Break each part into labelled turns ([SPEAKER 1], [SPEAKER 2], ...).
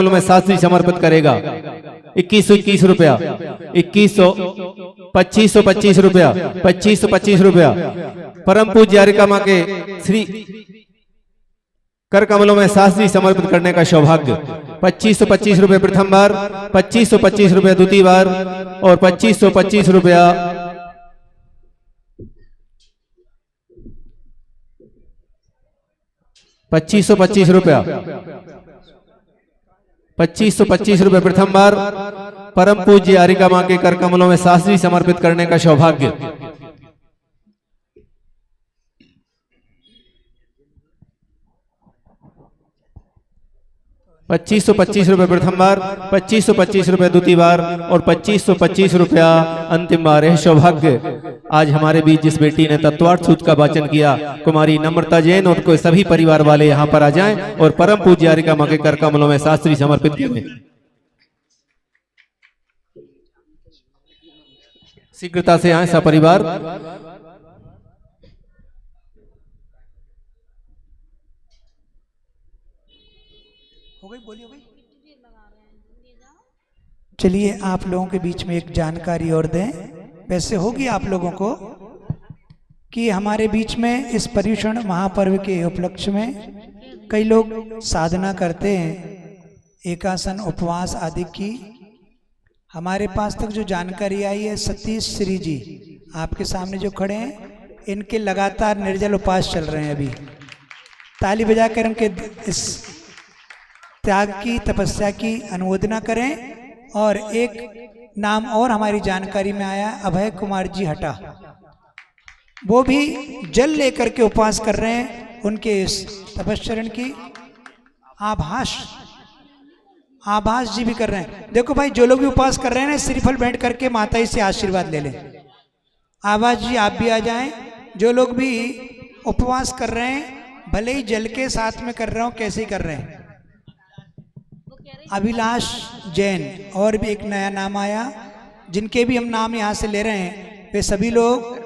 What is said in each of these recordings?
[SPEAKER 1] कमलों में शास्त्री समर्पित करेगा। 2121 रुपया, 2100, 2525 रुपया, 2525 रुपया। परम पूज्य आरिका मां के श्री कर कमलों में शास्त्री समर्पित करने का सौभाग्य। 2525 रुपये प्रथम बार, 2525 रुपये द्वितीय बार और 2525 रुपया ₹2525 ₹2525 प्रथम बार परम पूज्य आरिका मां के कर कमलों में शास्त्री समर्पित करने का सौभाग्य। 2525 रुपये प्रथम बार, 2525 रुपये द्वितीय बार और 2525 रुपया अंतिम बार। यह सौभाग्य आज हमारे बीच जिस बेटी ने तत्वार्थ सूत्र का वाचन किया, कुमारी नम्रता जैन, उनको सभी परिवार वाले यहाँ पर आ जाएं और परम पूज्य आरिका मां के कर कमलों में शास्त्री समर्पित करें। शीघ्रता से आए सपरिवार।
[SPEAKER 2] चलिए आप लोगों के बीच में एक जानकारी और दें। वैसे होगी आप लोगों को कि हमारे बीच में इस पर्युषण महापर्व के उपलक्ष्य में कई लोग साधना करते हैं, एकासन उपवास आदि की। हमारे पास तक जो जानकारी आई है, सतीश श्री जी आपके सामने जो खड़े हैं, इनके लगातार निर्जल उपवास चल रहे हैं। अभी ताली बजाकर इनके इस त्याग की, तपस्या की अनुमोदना करें। और एक नाम और हमारी जानकारी में आया, अभय कुमार जी हटा, वो भी जल लेकर के उपवास कर रहे हैं। उनके इस तपस्चरण की आभास जी भी कर रहे हैं। देखो भाई, जो लोग भी उपवास कर रहे हैं ना, श्रीफल भेंट करके माता जी से आशीर्वाद ले लें। आभास जी आप भी आ जाएं। जो लोग भी उपवास कर रहे हैं, भले ही जल के साथ में कर रहे हो, कैसे कर रहे हैं। अभिलाष जैन, और भी एक नया नाम आया, जिनके भी हम नाम यहाँ से ले रहे हैं, वे सभी लोग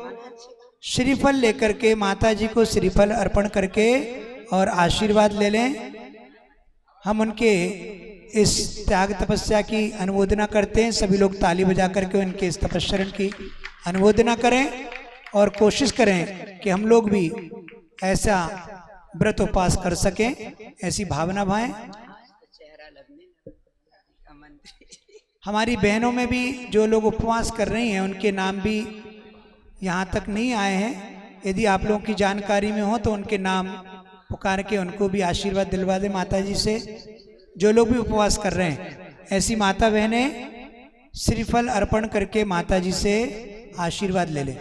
[SPEAKER 2] श्रीफल लेकर के माता जी को श्रीफल अर्पण करके और आशीर्वाद ले लें। हम उनके इस त्याग तपस्या की अनुमोदना करते हैं। सभी लोग ताली बजा करके उनके इस तपस्या की अनुमोदना करें और कोशिश करें कि हम लोग भी ऐसा व्रत उपवास कर सकें, ऐसी भावना भाएं। हमारी बहनों में भी जो लोग उपवास कर रही हैं, उनके नाम भी यहाँ तक नहीं आए हैं। यदि आप लोगों की जानकारी में हो तो उनके नाम पुकार के उनको भी आशीर्वाद दिलवा दें माता जी से। जो लोग भी उपवास कर रहे हैं, ऐसी माता बहनें श्रीफल अर्पण करके माता जी से आशीर्वाद ले लें।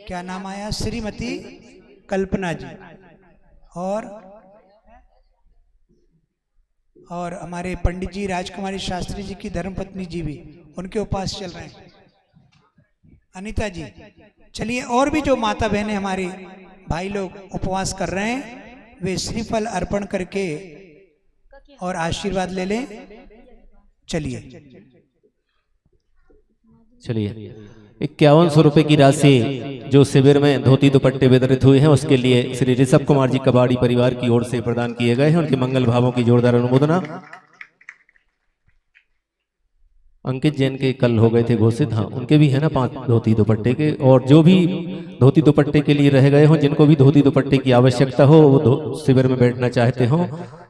[SPEAKER 2] क्या नाम आया? श्रीमती कल्पना जी और हमारे पंडित जी राजकुमारी शास्त्री जी की धर्मपत्नी जी भी उनके उपवास चल रहे हैं। अनीता जी, चलिए और भी जो माता बहनें हमारे भाई लोग उपवास कर रहे हैं, वे श्रीफल अर्पण करके और आशीर्वाद ले लें। चलिए
[SPEAKER 1] 5100 रुपए की राशि जो शिविर में धोती दुपट्टे वितरित हुए हैं, उसके लिए श्री ऋषभ कुमार जी कबाड़ी परिवार की ओर से प्रदान किए गए हैं। उनके मंगल भावों की जोरदार अनुमोदना। अंकित जैन के कल हो गए थे घोषित, हाँ उनके भी है ना 5 धोती दुपट्टे के। और जो भी धोती दुपट्टे के लिए रह गए हों, जिनको भी धोती दुपट्टे की आवश्यकता हो, वो शिविर में बैठना चाहते हो,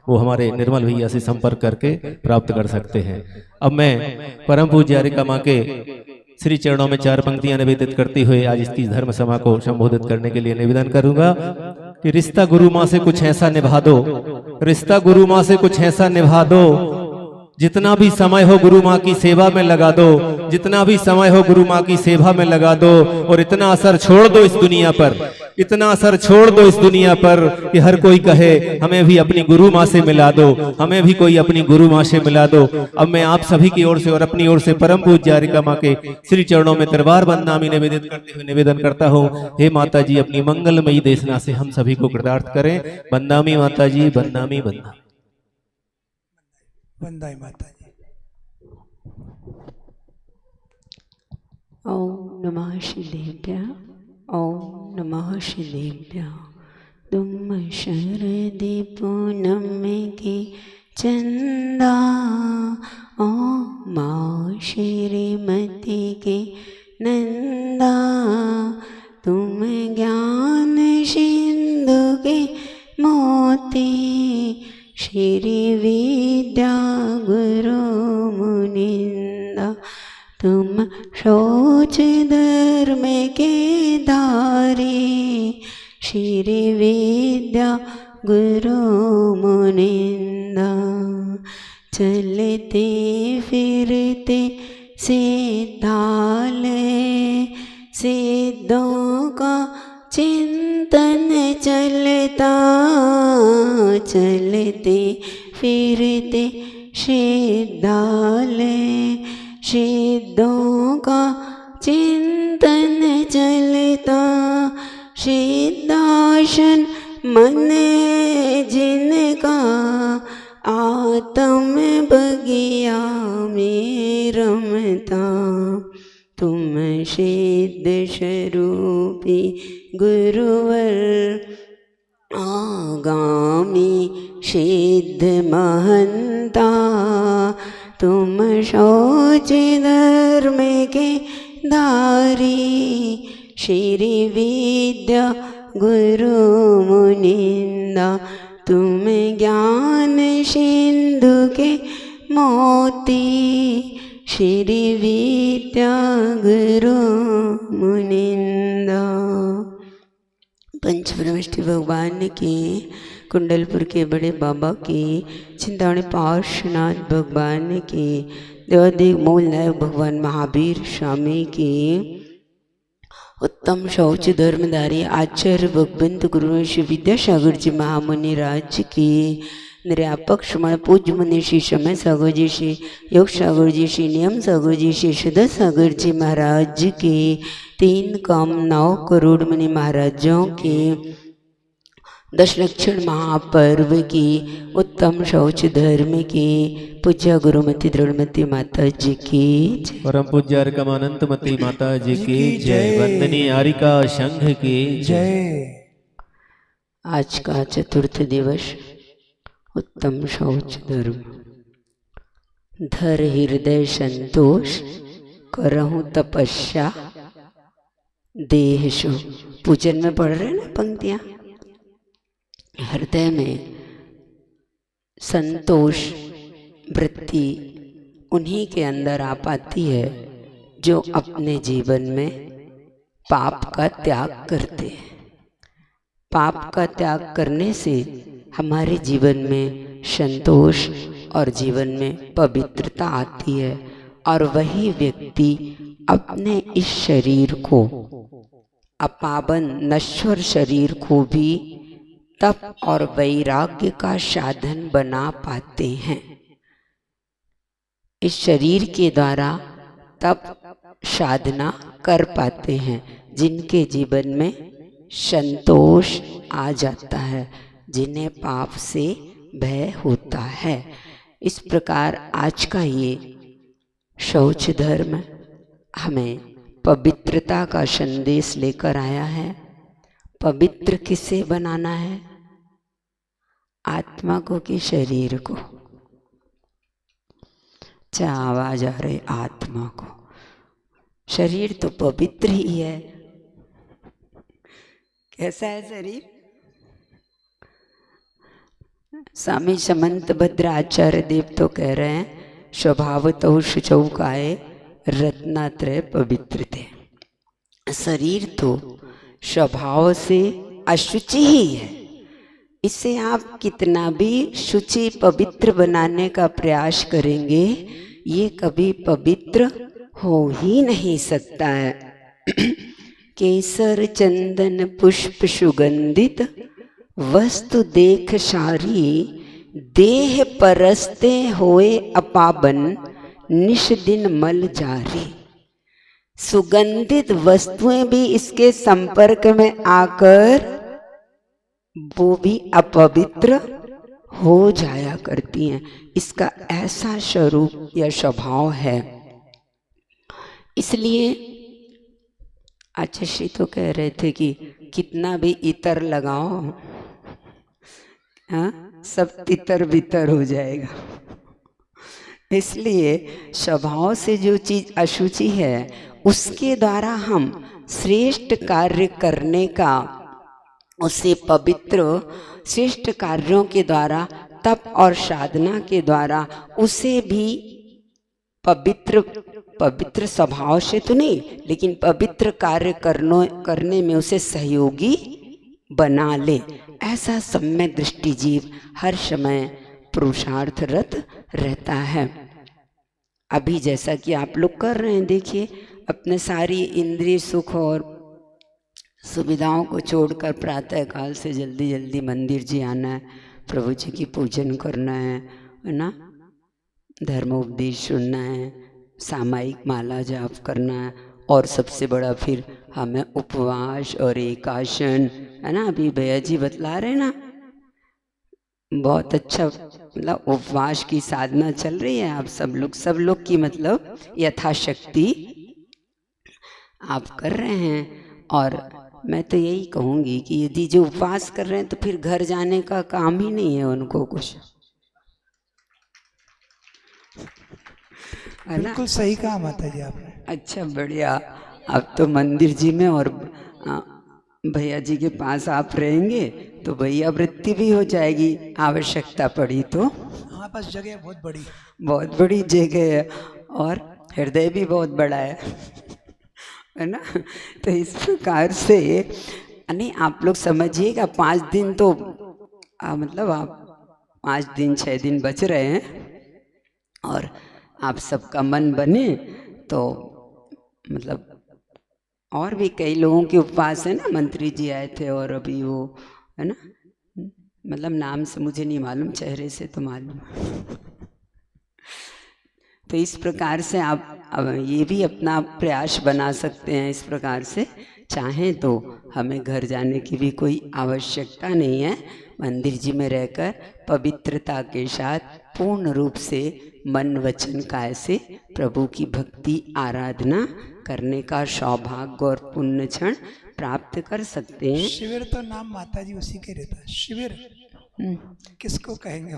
[SPEAKER 1] वो हमारे निर्मल भैया से संपर्क करके प्राप्त कर सकते हैं। अब मैं परम पूज्य आरिका मां के श्री चरणों में 4 पंक्तियां निवेदित करते हुए आज इसकी धर्म सभा को संबोधित करने के लिए निवेदन करूंगा कि रिश्ता गुरु मां से कुछ ऐसा निभा दो, रिश्ता गुरु मां से कुछ ऐसा निभा दो, जितना भी समय हो गुरु मां की सेवा में लगा दो, जितना भी समय हो गुरु मां की सेवा में लगा दो। और इतना असर छोड़ दो इस दुनिया पर, इतना असर छोड़ दो इस दुनिया पर कि हर कोई कहे हमें भी अपनी गुरु मां से मिला दो, हमें भी कोई अपनी गुरु मां से मिला दो। अब मैं आप सभी की ओर से और अपनी ओर से परम पूज्य आरिका मां के श्री चरणों में दरबार बंदनामी निवेदित करते हुए निवेदन करता हूँ, हे माता जी अपनी मंगलमयी देशना से हम सभी को कृतार्थ करें। बंदामी माता जी, बंदामी बंदा
[SPEAKER 2] वंदाई माता जी।
[SPEAKER 3] ओम नमः शिवेभ्यः, ओम नमः शिवेभ्यः। तुम शरद पूनम के चंदा, ओ माँ श्रीमती के नंदा, तुम ज्ञान सिंधु के मोती, श्री विद्या गुरु मुनिंदा, तुम शौच धर्म के धारी, श्री विद्या गुरु मुनिंदा, चलते फिरते सिद्धालय, सिद्धों का चिंतन चलता, चलते फिरते सिद्धालय, सिद्धों का चिंतन चलता, सिद्धासन मन जिनका, आत्म बगिया में रमता, तुम सिद्ध स्वरूपी गुरुवर, आगामी सिद्ध महंता, तुम शौच धर्म के धारी, श्री विद्या गुरु मुनिंदा, तुम ज्ञान सिंधु के मोती, श्री विद्या गुरु मुनिंदा। पंचब्रह्मष्टि भगवान के, कुंडलपुर के बड़े बाबा के, चिंतामणि पार्श्वनाथ भगवान के, देवादेव मूल नायक भगवान महावीर स्वामी के, उत्तम शौच धर्मधारी आचार्य भगवंत गुरु श्री विद्यासागर जी महामुनि राज के, निर्यापक श्रमण पूज्य मुनि श्री समय सागर जी, श्री योग सागर जी, श्री नियम सागर जी, श्री सदा सागर जी महाराज के, 3 काम 9 करोड़ मुनि महाराजों के, 10 लक्षण महापर्व की, उत्तम शौच धर्म की, पूज्य गुरुमती द्रोणमती माता जी की जय।
[SPEAKER 1] परम पूज्य अर्कमानंतमती माता जी की जय। वंदनीय आरिका संघ की
[SPEAKER 2] जय।
[SPEAKER 3] आज का चतुर्थ दिवस उत्तम शौच धर्म। धर हृदय संतोष, करहूँ तपस्या देह शो। पूजन में पढ़ रहे हैं ना पंक्तियां। हृदय में संतोष वृत्ति उन्हीं के अंदर आ पाती है जो अपने जीवन में पाप का त्याग करते हैं। पाप का त्याग करने से हमारे जीवन में संतोष और जीवन में पवित्रता आती है, और वही व्यक्ति अपने इस शरीर को, अपावन नश्वर शरीर को भी तप और वैराग्य का साधन बना पाते हैं। इस शरीर के द्वारा तप साधना कर पाते हैं, जिनके जीवन में संतोष आ जाता है, जिन्हें पाप से भय होता है। इस प्रकार आज का ये शौच धर्म हमें पवित्रता का संदेश लेकर आया है। पवित्र किसे बनाना है? आत्मा को कि शरीर को? क्या आवाज आ रही? आत्मा को। शरीर तो पवित्र ही है। कैसा है शरीर? स्वामी समंत भद्र आचार्य देव तो कह रहे हैं, स्वभावतः शुचौ काये रत्नात्रय पवित्र थे। शरीर तो स्वभाव से अशुचि ही है। इसे आप कितना भी शुचि पवित्र बनाने का प्रयास करेंगे, ये कभी पवित्र हो ही नहीं सकता है। केसर चंदन पुष्प सुगंधित वस्तु देख सारी, देह परस्ते होए अपावन निश दिन मल जारी। सुगंधित वस्तुएं भी इसके संपर्क में आकर वो भी अपवित्र हो जाया करती हैं। इसका ऐसा स्वरूप या स्वभाव है। इसलिए आचार्य तो कह रहे थे कि कितना भी इतर लगाओ हाँ, सब तितर बितर हो जाएगा। इसलिए स्वभाव से जो चीज अशुचि है उसके द्वारा हम श्रेष्ठ कार्य करने का, उससे पवित्र श्रेष्ठ कार्यों के द्वारा, तप और साधना के द्वारा उसे भी पवित्र स्वभाव से तो नहीं, लेकिन पवित्र कार्य करने में उसे सहयोगी बना ले। ऐसा सम्यक दृष्टि जीव हर समय पुरुषार्थरत रहता है। अभी जैसा कि आप लोग कर रहे हैं, देखिए अपने सारी इंद्रिय सुख और सुविधाओं को छोड़कर प्रातः काल से जल्दी जल्दी मंदिर जी आना है, प्रभु जी की पूजन करना है ना, धर्मोपदेश सुनना है, सामायिक माला जाप करना है, और सबसे बड़ा फिर हमें उपवास और एकासन, है ना। अभी भैया जी बतला रहे ना, बहुत अच्छा, मतलब उपवास की साधना चल रही है। आप सब लोग की मतलब यथाशक्ति आप कर रहे हैं। और मैं तो यही कहूँगी कि यदि जो उपवास कर रहे हैं तो फिर घर जाने का काम ही नहीं है उनको कुछ, है ना।
[SPEAKER 2] बिल्कुल सही कहा माता जी आपने।
[SPEAKER 3] अच्छा, बढ़िया। अब तो मंदिर जी में और भैया जी के पास आप रहेंगे तो भैया वृत्ति भी हो जाएगी, आवश्यकता पड़ी तो।
[SPEAKER 2] हाँ, बस जगह
[SPEAKER 3] बहुत बड़ी जगह है और हृदय भी बहुत बड़ा है ना। तो इस प्रकार से नहीं, आप लोग समझिएगा, 5 दिन तो मतलब आप 5 दिन 6 दिन बच रहे हैं और आप सबका मन बने तो मतलब और भी कई लोगों के उपवास है ना। मंत्री जी आए थे और अभी वो, है ना, मतलब नाम से मुझे नहीं मालूम, चेहरे से तो मालूम। तो इस प्रकार से आप ये भी अपना प्रयास बना सकते हैं। इस प्रकार से चाहें तो हमें घर जाने की भी कोई आवश्यकता नहीं है। मंदिर जी में रहकर पवित्रता के साथ पूर्ण रूप से मन वचन काय से प्रभु की भक्ति आराधना करने का सौभाग्य और पुण्य क्षण प्राप्त कर सकते हैं।
[SPEAKER 2] शिविर तो नाम माता जी उसी के रहता है। शिविर किसको कहेंगे,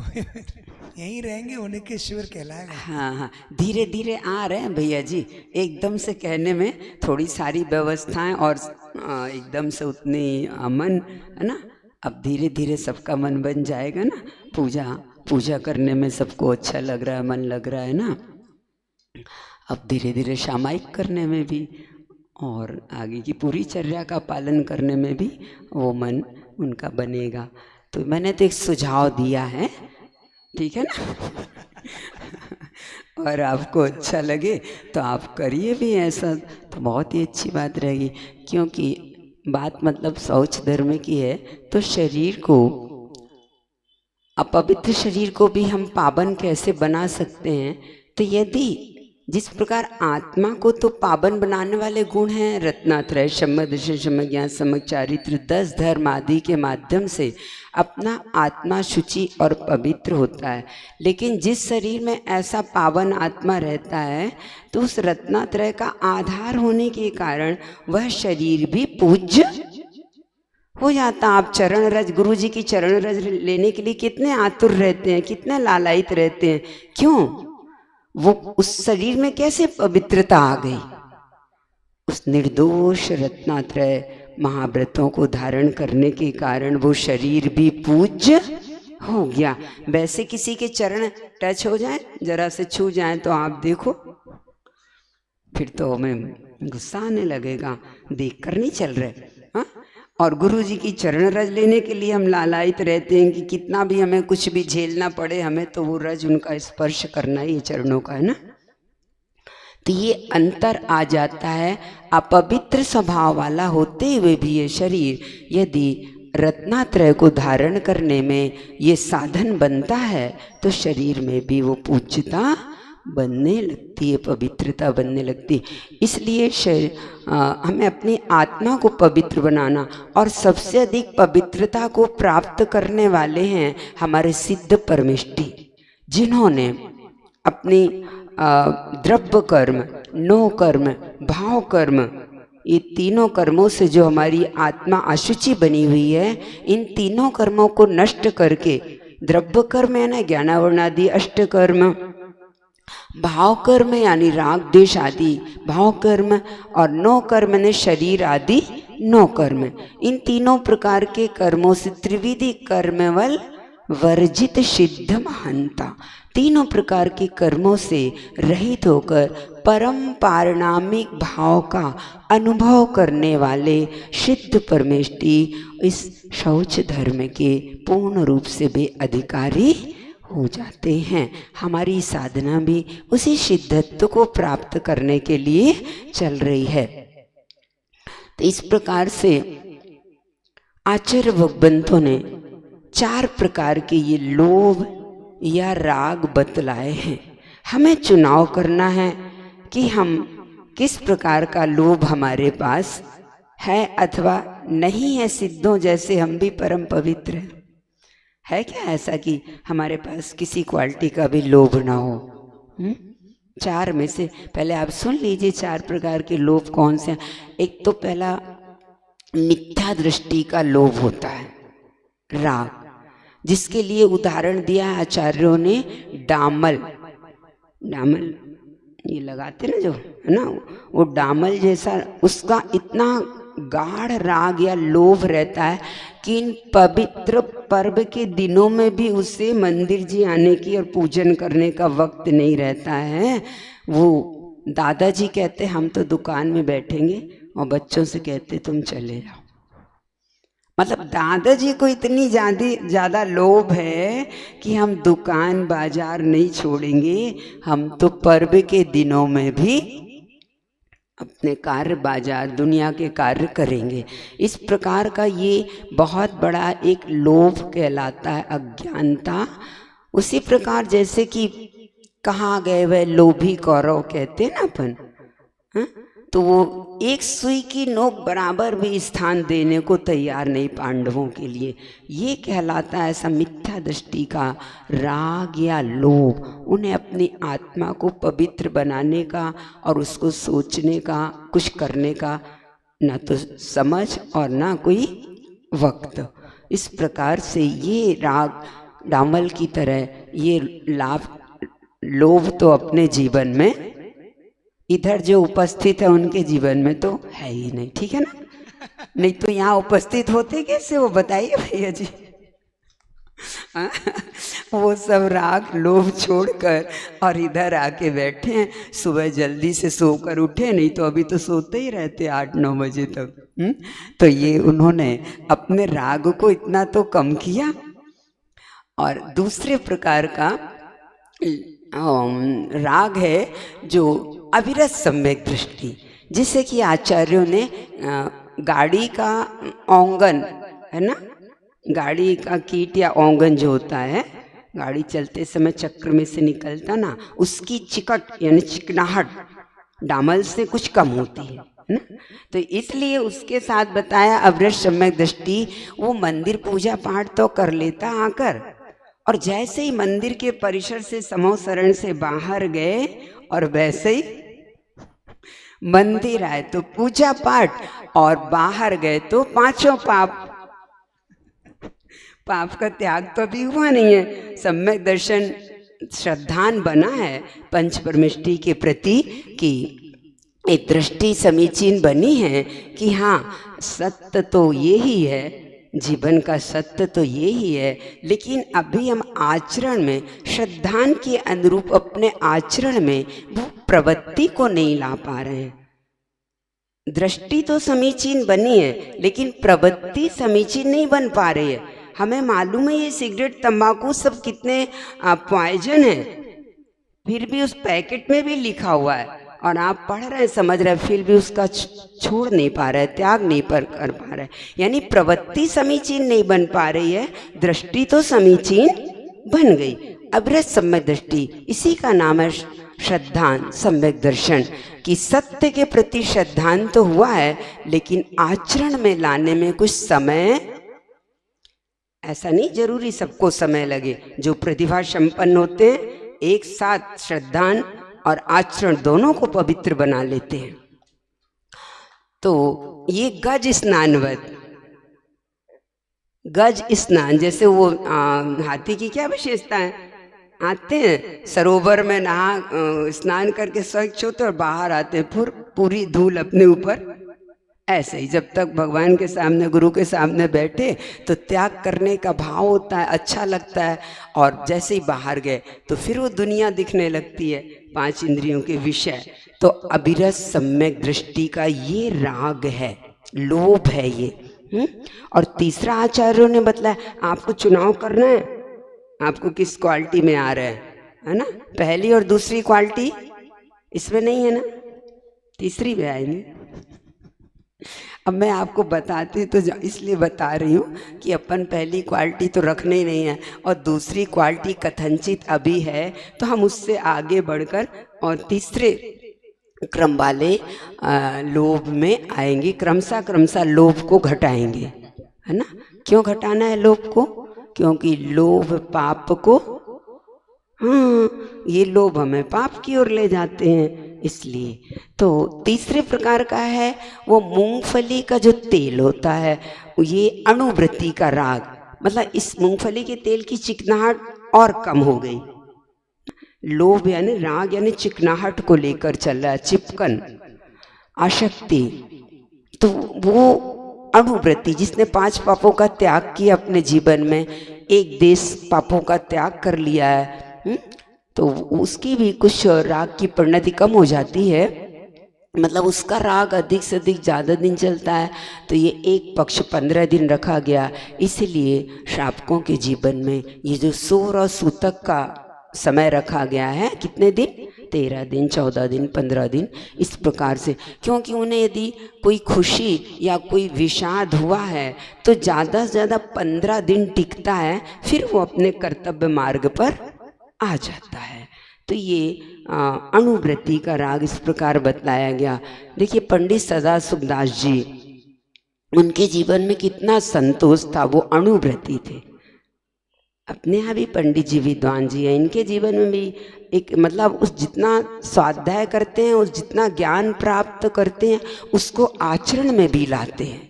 [SPEAKER 2] यहीं रहेंगे, उन्हीं के शिविर कहलाएगा।
[SPEAKER 3] हाँ, धीरे धीरे आ रहे हैं भैया जी, एकदम से कहने में थोड़ी सारी व्यवस्थाएं और एकदम से उतनी मन, है ना। अब धीरे धीरे सबका मन बन जाएगा ना। पूजा करने में सबको अच्छा लग रहा है, मन लग रहा है ना। अब धीरे धीरे सामायिक करने में भी और आगे की पूरी चर्या का पालन करने में भी वो मन उनका बनेगा। तो मैंने तो एक सुझाव दिया है, ठीक है ना। और आपको अच्छा लगे तो आप करिए भी ऐसा, तो बहुत ही अच्छी बात रहेगी। क्योंकि बात मतलब शौच धर्म की है, तो शरीर को, अपवित्र शरीर को भी हम पावन कैसे बना सकते हैं। तो यदि जिस प्रकार आत्मा को तो पावन बनाने वाले गुण हैं रत्नात्रय, सम्यक दर्शन, सम्यक ज्ञान, सम्यक चारित्र, 10 धर्म आदि के माध्यम से अपना आत्मा शुचि और पवित्र होता है। लेकिन जिस शरीर में ऐसा पावन आत्मा रहता है तो उस रत्नात्रय का आधार होने के कारण वह शरीर भी पूज्य हो जाता। आप चरण रज, गुरु जी की चरण रज लेने के लिए कितने आतुर रहते हैं, कितने लालायित रहते हैं। क्यों? वो उस शरीर में कैसे पवित्रता आ गई। उस निर्दोष रत्नात्रय महाव्रतों को धारण करने के कारण वो शरीर भी पूज्य हो गया। वैसे किसी के चरण टच हो जाए, जरा से छू जाए तो आप देखो, फिर तो हमें गुस्सा आने लगेगा, देख कर नहीं चल रहे। हाँ, और गुरु जी की चरण रज लेने के लिए हम लालायित रहते हैं कि कितना भी हमें कुछ भी झेलना पड़े, हमें तो वो रज उनका स्पर्श करना ही चरणों का, है ना। तो ये अंतर आ जाता है। अपवित्र स्वभाव वाला होते हुए भी ये शरीर यदि रत्नात्रय को धारण करने में ये साधन बनता है तो शरीर में भी वो पूज्यता बनने लगती है, पवित्रता बनने लगती है। इसलिए हमें अपनी आत्मा को पवित्र बनाना, और सबसे अधिक पवित्रता को प्राप्त करने वाले हैं हमारे सिद्ध परमेष्टि, जिन्होंने अपनी द्रव्य कर्म, नो कर्म, भाव कर्म ये तीनों कर्मों से जो हमारी आत्मा अशुचि बनी हुई है, इन तीनों कर्मों को नष्ट करके द्रव्य कर्म है ना, ज्ञानावरणादि अष्टकर्म, भाव कर्म यानी राग द्वेष आदि भाव कर्म, और नौ कर्म ने शरीर आदि नौ कर्म, इन तीनों प्रकार के कर्मों से त्रिविधि कर्मवल वर्जित सिद्ध महंता, तीनों प्रकार के कर्मों से रहित होकर परम पारणामिक भाव का अनुभव करने वाले सिद्ध परमेष्टि इस शौच धर्म के पूर्ण रूप से भी अधिकारी हो जाते हैं। हमारी साधना भी उसी सिद्धत्व को प्राप्त करने के लिए चल रही है। तो इस प्रकार से आचार्य भगवंतों ने 4 प्रकार के ये लोभ या राग बतलाए हैं। हमें चुनाव करना है कि हम किस प्रकार का लोभ हमारे पास है अथवा नहीं है। सिद्धों जैसे हम भी परम पवित्र हैं। है क्या ऐसा कि हमारे पास किसी क्वालिटी का भी लोभ ना हो? 4 में से पहले आप सुन लीजिए 4 प्रकार के लोभ कौन से हैं। एक तो पहला मिथ्या दृष्टि का लोभ होता है, राग, जिसके लिए उदाहरण दिया है आचार्यों ने डामल। डामल ये लगाते ना जो है ना, वो डामल जैसा उसका इतना गाढ़ राग या लोभ रहता है कि इन पवित्र पर्व के दिनों में भी उसे मंदिर जी आने की और पूजन करने का वक्त नहीं रहता है। वो दादाजी कहते हम तो दुकान में बैठेंगे और बच्चों से कहते तुम चले जाओ। मतलब दादाजी को इतनी ज़्यादा लोभ है कि हम दुकान बाजार नहीं छोड़ेंगे, हम तो पर्व के दिनों में भी अपने कार्य बाजार दुनिया के कार्य करेंगे। इस प्रकार का ये बहुत बड़ा एक लोभ कहलाता है, अज्ञानता। उसी प्रकार जैसे कि कहाँ गए वह लोभी कौरव कहते ना अपन, तो वो एक सुई की नोक बराबर भी स्थान देने को तैयार नहीं पांडवों के लिए। ये कहलाता है ऐसा मिथ्या दृष्टि का राग या लोभ, उन्हें अपनी आत्मा को पवित्र बनाने का और उसको सोचने का, कुछ करने का ना तो समझ और ना कोई वक्त। इस प्रकार से ये राग डामल की तरह ये लोभ तो अपने जीवन में इधर जो उपस्थित है उनके जीवन में तो है ही नहीं, ठीक है ना? नहीं तो यहाँ उपस्थित होते कैसे वो बताइए भैया जी। वो सब राग लोभ छोड़कर और इधर आके बैठे हैं। सुबह जल्दी से सोकर उठे, नहीं तो अभी तो सोते ही रहते 8-9 बजे तक। तो ये उन्होंने अपने राग को इतना तो कम किया। और दूसरे प्रकार का राग है जो अविरत सम्यक दृष्टि, जिसे कि आचार्यों ने गाड़ी का औंगन है ना, गाड़ी का कीट या औंगन जो होता है, गाड़ी चलते समय चक्र में से निकलता ना, उसकी चिकट यानी चिकनाहट डामल से कुछ कम होती है ना। तो इसलिए उसके साथ बताया अविरत सम्यक दृष्टि। वो मंदिर पूजा पाठ तो कर लेता आकर, और जैसे ही मंदिर के परिसर से समूह शरण से बाहर गए और वैसे ही मंदिर आए तो पूजा पाठ, और बाहर गए तो 5 पाप का त्याग तो अभी हुआ नहीं है। सम्यक दर्शन श्रद्धान बना है पंच परमेष्टि के प्रति कि एक दृष्टि समीचीन बनी है कि हाँ सत्य तो यही है, जीवन का सत्य तो यही है, लेकिन अभी हम आचरण में श्रद्धान के अनुरूप अपने आचरण में वो प्रवृत्ति को नहीं ला पा रहे हैं। दृष्टि तो समीचीन बनी है लेकिन प्रवृत्ति समीचीन नहीं बन पा रही है। हमें मालूम है ये सिगरेट तंबाकू सब कितने पॉइजन है, फिर भी उस पैकेट में भी लिखा हुआ है और आप पढ़ रहे हैं, समझ रहे हैं, फिर भी उसका छोड़ नहीं पा रहे, त्याग नहीं कर पा रहे। यानी प्रवृत्ति समीचीन नहीं बन पा रही है, दृष्टि तो समीचीन बन गई। अविरत सम्यक दृष्टि, इसी का नाम है श्रद्धान सम्यक दर्शन, कि सत्य के प्रति श्रद्धान तो हुआ है लेकिन आचरण में लाने में कुछ समय, ऐसा नहीं जरूरी सबको समय लगे। जो प्रतिभा संपन्न होते हैं एक साथ श्रद्धान और आचरण दोनों को पवित्र बना लेते हैं। तो ये गज स्नानवत, गज स्नान, जैसे वो हाथी की क्या विशेषता है, आते हैं सरोवर में नहा स्नान करके स्वच्छ होते और बाहर आते हैं पूरी धूल अपने ऊपर। ऐसे ही जब तक भगवान के सामने, गुरु के सामने बैठे तो त्याग करने का भाव होता है, अच्छा लगता है, और जैसे ही बाहर गए तो फिर वो दुनिया दिखने लगती है, 5 इंद्रियों के विषय। तो अविरत सम्यक दृष्टि का ये राग है, लोभ है ये। और तीसरा आचार्यों ने बतलाया, आपको चुनाव करना है, आपको किस क्वालिटी में आ रहा है ना। पहली और दूसरी क्वालिटी इसमें नहीं है ना, तीसरी में आएंगे। अब मैं आपको बताती तो इसलिए बता रही हूँ कि अपन पहली क्वालिटी तो रखने ही नहीं है, और दूसरी क्वालिटी कथनचित अभी है, तो हम उससे आगे बढ़कर और तीसरे क्रम वाले लोभ में आएंगे। क्रमशः लोभ को घटाएंगे, है ना। क्यों घटाना है लोभ को? क्योंकि लोभ पाप को, ये लोभ हमें पाप की ओर ले जाते हैं, इसलिए। तो तीसरे प्रकार का है वो मूंगफली का जो तेल होता है, ये अणुवृत्ति का राग, मतलब इस मूंगफली के तेल की चिकनाहट और कम हो गई। लोभ यानी राग यानी चिकनाहट को लेकर चल रहा है, चिपकन, आसक्ति। तो वो अणुवृत्ति जिसने 5 पापों का त्याग किया अपने जीवन में, 1 देश पापों का त्याग कर लिया है, तो उसकी भी कुछ राग की परिणति कम हो जाती है, मतलब उसका राग अधिक से अधिक ज़्यादा दिन चलता है। तो ये एक पक्ष 15 दिन रखा गया, इसलिए श्रावकों के जीवन में ये जो सूर और सूतक का समय रखा गया है, कितने दिन, 13 दिन, 14 दिन, 15 दिन, इस प्रकार से। क्योंकि उन्हें यदि कोई खुशी या कोई विषाद हुआ है तो ज़्यादा से ज़्यादा 15 दिन टिकता है, फिर वो अपने कर्तव्य मार्ग पर आ जाता है। तो ये अणुवृत्ति का राग इस प्रकार बतलाया गया। देखिए पंडित सदा सुखदास जी, उनके जीवन में कितना संतोष था, वो अणुवृत्ति थे। अपने यहाँ भी पंडित जी विद्वान जी हैं, इनके जीवन में भी एक मतलब उस जितना स्वाध्याय करते हैं, उस जितना ज्ञान प्राप्त करते हैं, उसको आचरण में भी लाते हैं,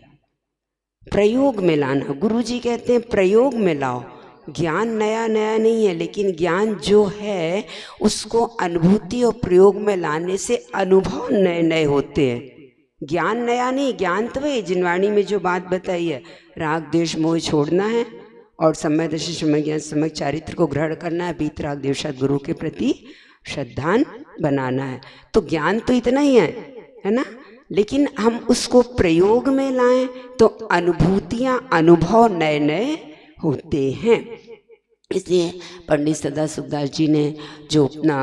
[SPEAKER 3] प्रयोग में लाना। गुरु जी कहते हैं प्रयोग में लाओ। ज्ञान नया नया नहीं है, लेकिन ज्ञान जो है उसको अनुभूति और प्रयोग में लाने से अनुभव नए नए होते हैं। ज्ञान नया नहीं, ज्ञान तो है जिनवाणी में जो बात बताई है, राग द्वेष मोह छोड़ना है और सम्यक दर्शन सम्यक ज्ञान सम्यक चारित्र को ग्रहण करना है, बीत राग द्वेष गुरु के प्रति श्रद्धान बनाना है। तो ज्ञान तो इतना ही है ना, लेकिन हम उसको प्रयोग में लाएं तो अनुभूतियाँ, अनुभव नए नए होते हैं। इसलिए पंडित सदा सुखदास जी ने जो अपना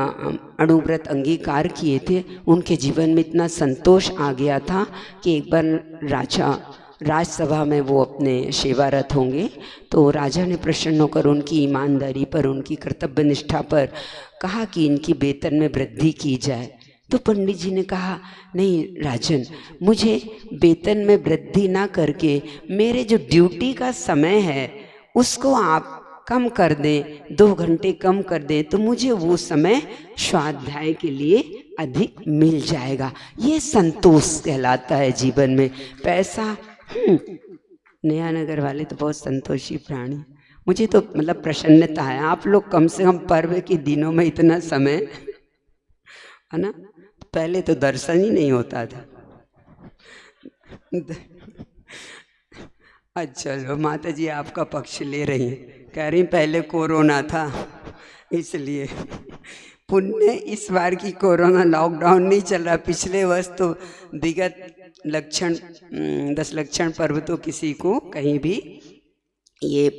[SPEAKER 3] अणुव्रत अंगीकार किए थे, उनके जीवन में इतना संतोष आ गया था कि एक बार राजसभा में वो अपने सेवारत होंगे, तो राजा ने प्रसन्न होकर उनकी ईमानदारी पर, उनकी कर्तव्य निष्ठा पर कहा कि इनकी वेतन में वृद्धि की जाए। तो पंडित जी ने कहा, नहीं राजन, मुझे वेतन में वृद्धि ना करके मेरे जो ड्यूटी का समय है उसको आप कम कर दें, 2 घंटे कम कर दें, तो मुझे वो समय स्वाध्याय के लिए अधिक मिल जाएगा। ये संतोष कहलाता है जीवन में। पैसा, नया नगर वाले तो बहुत संतोषी प्राणी, मुझे तो मतलब प्रसन्नता है। आप लोग कम से कम पर्व के दिनों में इतना समय, है ना, पहले तो दर्शन ही नहीं होता था। अच्छा चलो, माता जी आपका पक्ष ले रही हैं, कह रही पहले कोरोना था इसलिए। पुण्य इस बार की कोरोना लॉकडाउन नहीं चल रहा, पिछले वर्ष तो विगत लक्षण 10 लक्षण पर्व तो किसी को कहीं भी ये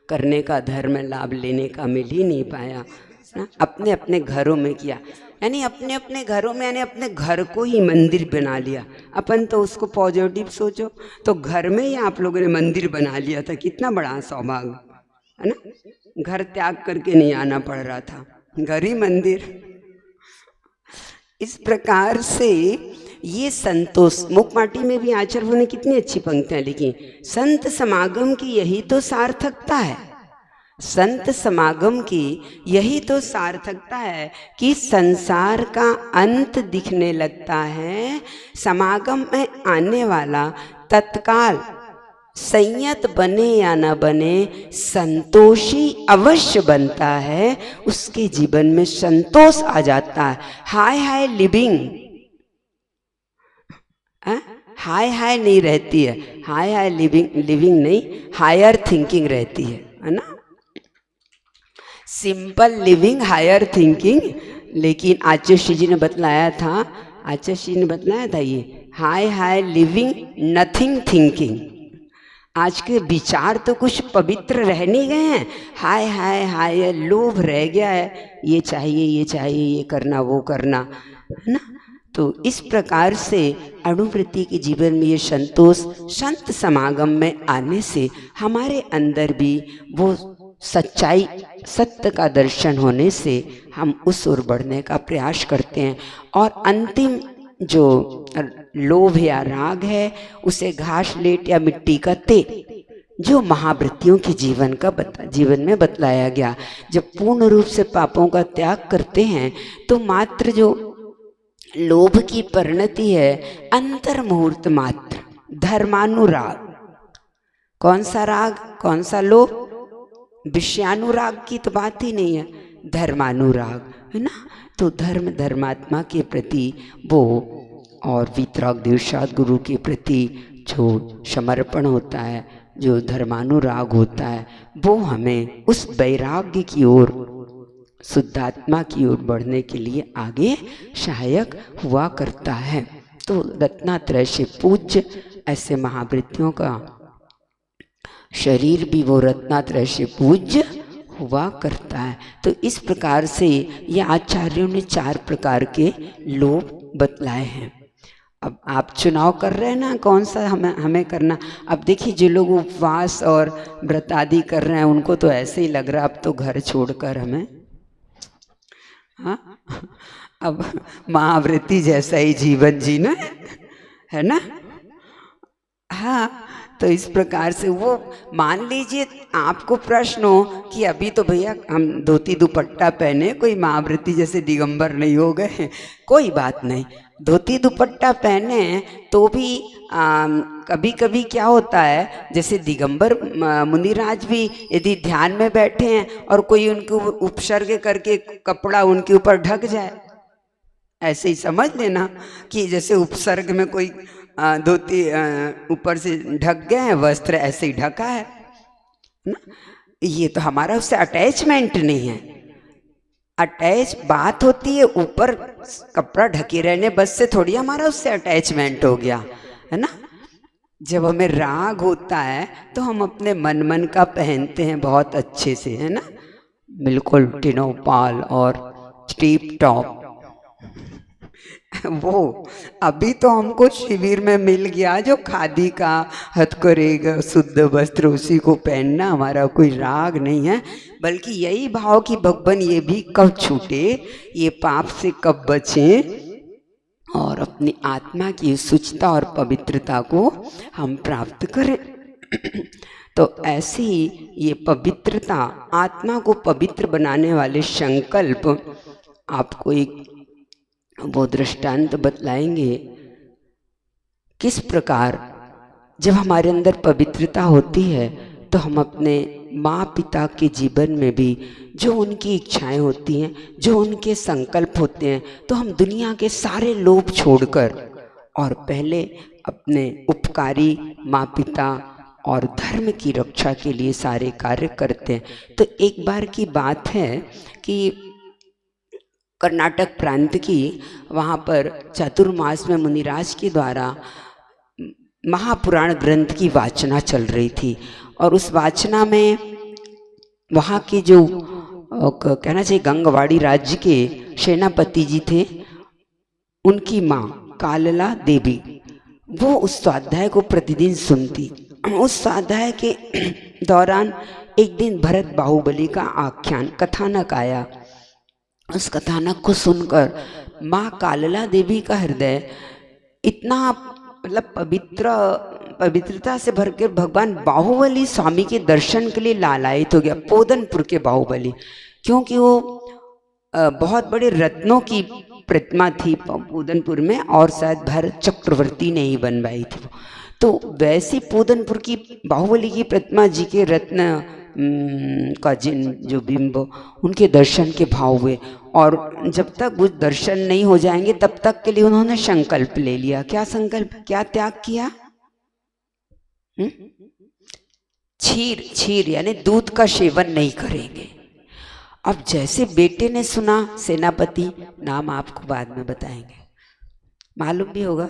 [SPEAKER 3] करने का, धर्म लाभ लेने का मिल ही नहीं पाया ना। अपने अपने घरों में किया, यानी अपने अपने घरों में, यानी अपने घर को ही मंदिर बना लिया। अपन तो उसको पॉजिटिव सोचो, तो घर में ही आप लोगों ने मंदिर बना लिया था, कितना बड़ा सौभाग्य है ना। घर त्याग करके नहीं आना पड़ रहा था, घर ही मंदिर। इस प्रकार से ये संतोष, मुखमाटी में भी आचार्यों ने कितनी अच्छी पंक्तियां लिखी, संत समागम की यही तो सार्थकता है। संत समागम की यही तो सार्थकता है कि संसार का अंत दिखने लगता है। समागम में आने वाला तत्काल संयत बने या न बने संतोषी अवश्य बनता है। उसके जीवन में संतोष आ जाता है। हाय हाय लिविंग, हाय हाय नहीं रहती है, हाय हाय लिविंग नहीं, हायर थिंकिंग रहती है ना। Simple living, higher thinking. लेकिन आचार्य जी ने बतलाया था, ये हाय हाय लिविंग नथिंग थिंकिंग। आज के विचार तो कुछ पवित्र रह नहीं गए हैं। हाय हाय हाय लोभ रह गया है, ये चाहिए, ये करना, वो करना, है ना। तो इस प्रकार से अणुवृत्ति के जीवन में ये संतोष संत समागम में आने से हमारे अंदर भी वो सच्चाई, सत्य का दर्शन होने से हम उस ओर बढ़ने का प्रयास करते हैं। और अंतिम जो लोभ या राग है उसे घास लेट या मिट्टी का तेल, जो महावृत्तियों के जीवन में बतलाया गया। जब पूर्ण रूप से पापों का त्याग करते हैं तो मात्र जो लोभ की परिणति है अंतर मुहूर्त मात्र धर्मानुराग। कौन सा राग, कौन सा लोभ? विषयानुराग की तो बात ही नहीं है, धर्मानुराग, है ना। तो धर्मात्मा के प्रति वो, और वीतराग देवशाद गुरु के प्रति जो समर्पण होता है, जो धर्मानुराग होता है, वो हमें उस वैराग्य की ओर, शुद्धात्मा की ओर बढ़ने के लिए आगे सहायक हुआ करता है। तो रत्नात्रय से पूज्य ऐसे महावृत्तियों का शरीर भी वो रत्नात्रय से पूज्य हुआ करता है। तो इस प्रकार से ये आचार्यों ने 4 प्रकार के लोभ बतलाए हैं। अब आप चुनाव कर रहे हैं ना, कौन सा हमें करना। अब देखिए, जो लोग उपवास और व्रत आदि कर रहे हैं उनको तो ऐसे ही लग रहा अब तो घर छोड़कर हमें, हाँ, अब महावृत्ति जैसा ही जीवन जीना है ना। हाँ, तो इस प्रकार से वो मान लीजिए आपको प्रश्न हो कि अभी तो भैया हम धोती दुपट्टा पहने, कोई महावृत्ति जैसे दिगंबर नहीं हो गए, कोई बात नहीं। धोती दुपट्टा पहने तो भी कभी कभी क्या होता है, जैसे दिगंबर मुनिराज भी यदि ध्यान में बैठे हैं और कोई उनको उपसर्ग करके कपड़ा उनके ऊपर ढक जाए, ऐसे ही समझ लेना कि जैसे उपसर्ग में कोई धोती ऊपर से ढक गए हैं, वस्त्र ऐसे ही ढका है ना। ये तो हमारा उससे अटैचमेंट नहीं है। अटैच बात होती है ऊपर कपड़ा ढके रहने बस से, थोड़ी हमारा उससे अटैचमेंट हो गया, है ना। जब हमें राग होता है तो हम अपने मन का पहनते हैं बहुत अच्छे से, है ना, बिल्कुल टिनोपाल और स्टीप टॉप। वो अभी तो हमको शिविर में मिल गया जो खादी का हथकरेगा शुद्ध वस्त्र, उसी को पहनना, हमारा कोई राग नहीं है। बल्कि यही भाव कि भगवान ये भी कब छूटे, ये पाप से कब बचें और अपनी आत्मा की शुचिता और पवित्रता को हम प्राप्त करें। तो ऐसे ही ये पवित्रता, आत्मा को पवित्र बनाने वाले संकल्प आपको एक वो दृष्टांत बतलाएंगे। किस प्रकार जब हमारे अंदर पवित्रता होती है तो हम अपने माँ पिता के जीवन में भी जो उनकी इच्छाएं होती हैं, जो उनके संकल्प होते हैं, तो हम दुनिया के सारे लोभ छोड़कर और पहले अपने उपकारी माँ पिता और धर्म की रक्षा के लिए सारे कार्य करते हैं। तो एक बार की बात है कि कर्नाटक प्रांत की, वहाँ पर चातुर्मास में मुनिराज के द्वारा महापुराण ग्रंथ की वाचना चल रही थी। और उस वाचना में वहाँ के जो कहना चाहिए गंगवाड़ी राज्य के सेनापति जी थे, उनकी माँ कालला देवी, वो उस स्वाध्याय को प्रतिदिन सुनती। उस स्वाध्याय के दौरान एक दिन भरत बाहुबली का आख्यान कथानक आया। उस कथानक को सुनकर माँ कालला देवी का हृदय इतना मतलब पवित्रता से भरकर भगवान बाहुबली स्वामी के दर्शन के लिए लालायित हो गया, पोदनपुर के बाहुबली, क्योंकि वो बहुत बड़े रत्नों की प्रतिमा थी पोदनपुर में, और शायद भरत चक्रवर्ती ने ही बनवाई थी वो। तो वैसी पोदनपुर की बाहुबली की प्रतिमा जी के रत्न का जो बिंब, उनके दर्शन के भाव हुए, और जब तक वो दर्शन नहीं हो जाएंगे तब तक के लिए उन्होंने संकल्प ले लिया। क्या संकल्प, क्या त्याग किया? क्षीर यानी दूध का सेवन नहीं करेंगे। अब जैसे बेटे ने सुना, सेनापति, नाम आपको बाद में बताएंगे, मालूम भी होगा,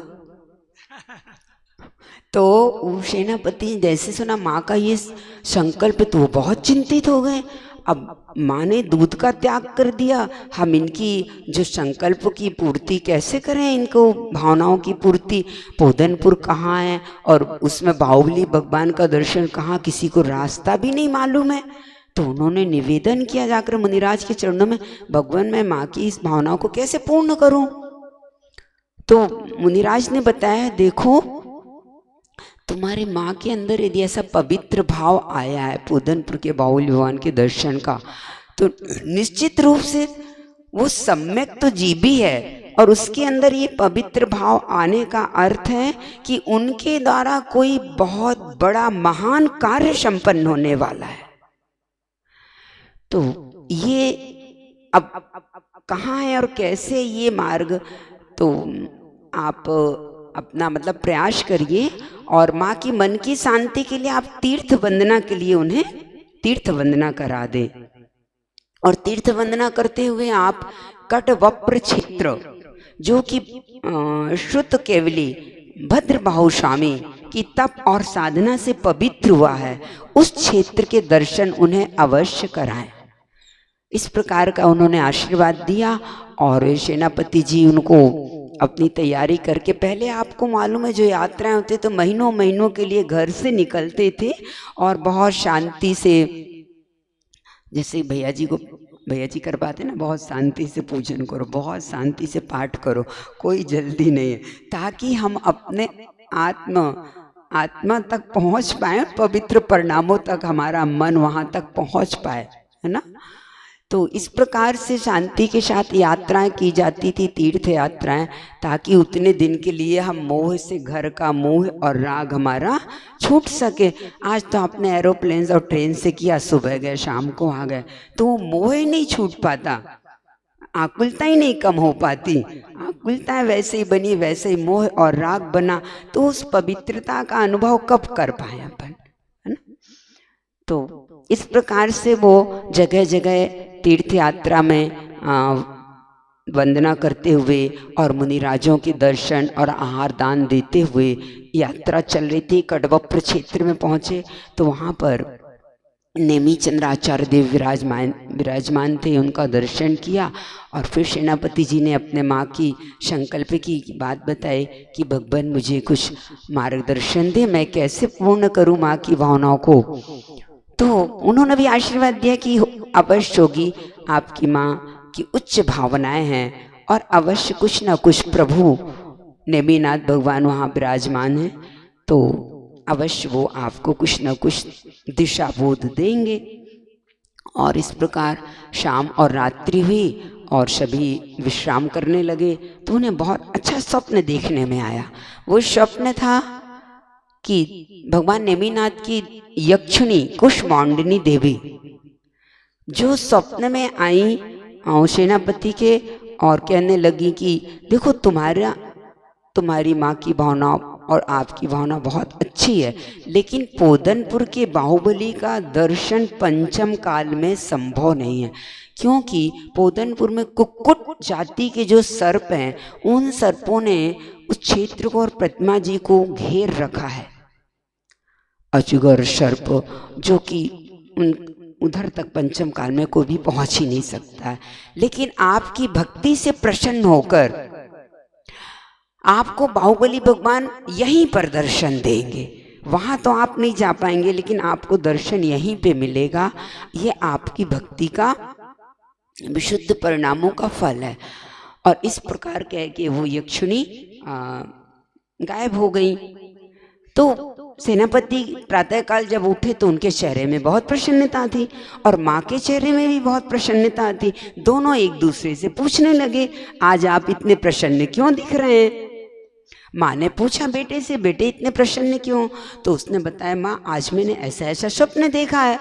[SPEAKER 3] तो वो सेनापति जैसे सुना माँ का ये संकल्प, तो वो बहुत चिंतित हो गए। अब माँ ने दूध का त्याग कर दिया, हम इनकी जो संकल्प की पूर्ति कैसे करें, इनको भावनाओं की पूर्ति? पोदनपुर कहाँ है और उसमें बाहुबली भगवान का दर्शन कहाँ, किसी को रास्ता भी नहीं मालूम है। तो उन्होंने निवेदन किया जाकर मुनिराज के चरणों में, भगवान मैं माँ की इस भावनाओं को कैसे पूर्ण करूं? तो मुनिराज ने बताया, देखो तुम्हारी माँ के अंदर यदि ऐसा पवित्र भाव आया है पोदनपुर के बाहुबली भगवान के दर्शन का, तो निश्चित रूप से वो सम्यक तो जीवी है, और उसके अंदर ये पवित्र भाव आने का अर्थ है कि उनके द्वारा कोई बहुत बड़ा महान कार्य संपन्न होने वाला है। तो ये अब कहाँ है और कैसे ये मार्ग, तो आप अपना मतलब प्रयास करिए, और माँ की मन की शांति के लिए आप तीर्थ वंदना के लिए उन्हें तीर्थ वंदना करा दें। और तीर्थ वंदना करते हुए आप कटवप्र क्षेत्र, जो कि श्रुत केवली भद्रबाहु स्वामी की तप और साधना से पवित्र हुआ है, उस क्षेत्र के दर्शन उन्हें अवश्य कराएं। इस प्रकार का उन्होंने आशीर्वाद दिया, और सेनापति जी उनको अपनी तैयारी करके, पहले आपको मालूम है जो यात्राएं होती तो महीनों महीनों के लिए घर से निकलते थे, और बहुत शांति से, जैसे भैया जी करवाते ना, बहुत शांति से पूजन करो, बहुत शांति से पाठ करो, कोई जल्दी नहीं है, ताकि हम अपने आत्मा तक पहुंच पाए, पवित्र परिणामों तक हमारा मन वहां तक पहुंच पाए, है ना। तो इस प्रकार से शांति के साथ यात्राएं की जाती थी, तीर्थ यात्राएं, ताकि उतने दिन के लिए हम मोह से, घर का मोह और राग हमारा छूट सके। आज तो आपने एरोप्लेन और ट्रेन से किया, सुबह गए शाम को आ गए, तो वो मोह ही नहीं छूट पाता, आकुलता ही नहीं कम हो पाती, आकुलता वैसे ही बनी, वैसे ही मोह और राग बना, तो उस पवित्रता का अनुभव कब कर पाए अपन, है ना। तो इस प्रकार से वो जगह जगह तीर्थ यात्रा में वंदना करते हुए और मुनिराजों के दर्शन और आहार दान देते हुए यात्रा चल रही थी। कटवप्र क्षेत्र में पहुँचे तो वहाँ पर नेमी चंद्राचार्य देव विराजमान थे, उनका दर्शन किया, और फिर सेनापति जी ने अपने माँ की संकल्प की बात बताई कि भगवान मुझे कुछ मार्गदर्शन दे, मैं कैसे पूर्ण करूँ माँ की भावनाओं को। तो उन्होंने भी आशीर्वाद दिया कि अवश्य होगी, आपकी माँ की उच्च भावनाएं हैं, और अवश्य कुछ न कुछ प्रभु नेमिनाथ भगवान वहाँ विराजमान हैं, तो अवश्य वो आपको कुछ न कुछ दिशा बोध देंगे। और इस प्रकार शाम और रात्रि हुई और सभी विश्राम करने लगे, तो उन्हें बहुत अच्छा स्वप्न देखने में आया। वो स्वप्न था कि भगवान नेमिनाथ की यक्षिणी कुष्मांडिनी देवी जो स्वप्न में आई सेनापति के, और कहने लगी कि देखो तुम्हारी माँ की भावना और आपकी भावना बहुत अच्छी है, लेकिन पोदनपुर के बाहुबली का दर्शन पंचम काल में संभव नहीं है, क्योंकि पोदनपुर में कुक्कुट जाति के जो सर्प हैं, उन सर्पों ने उस क्षेत्र को और प्रतिमा जी को घेर रखा है। अजगर सर्प जो कि उधर तक पंचम काल में कोई भी पहुंच ही नहीं सकता है, लेकिन आपकी भक्ति से प्रसन्न होकर आपको बाहुबली भगवान यहीं पर दर्शन देंगे। वहां तो आप नहीं जा पाएंगे, लेकिन आपको दर्शन यहीं पे मिलेगा। ये आपकी भक्ति का विशुद्ध परिणामों का फल है। और इस प्रकार कह के वो यक्षिणी गायब हो गई। तो सेनापति प्रातःकाल जब उठे तो उनके चेहरे में बहुत प्रसन्नता थी और माँ के चेहरे में भी बहुत प्रसन्नता थी। दोनों एक दूसरे से पूछने लगे, आज आप इतने प्रसन्न क्यों दिख रहे हैं? माँ ने पूछा बेटे से, बेटे इतने प्रसन्न क्यों? तो उसने बताया, माँ आज मैंने ऐसा ऐसा स्वप्न देखा है।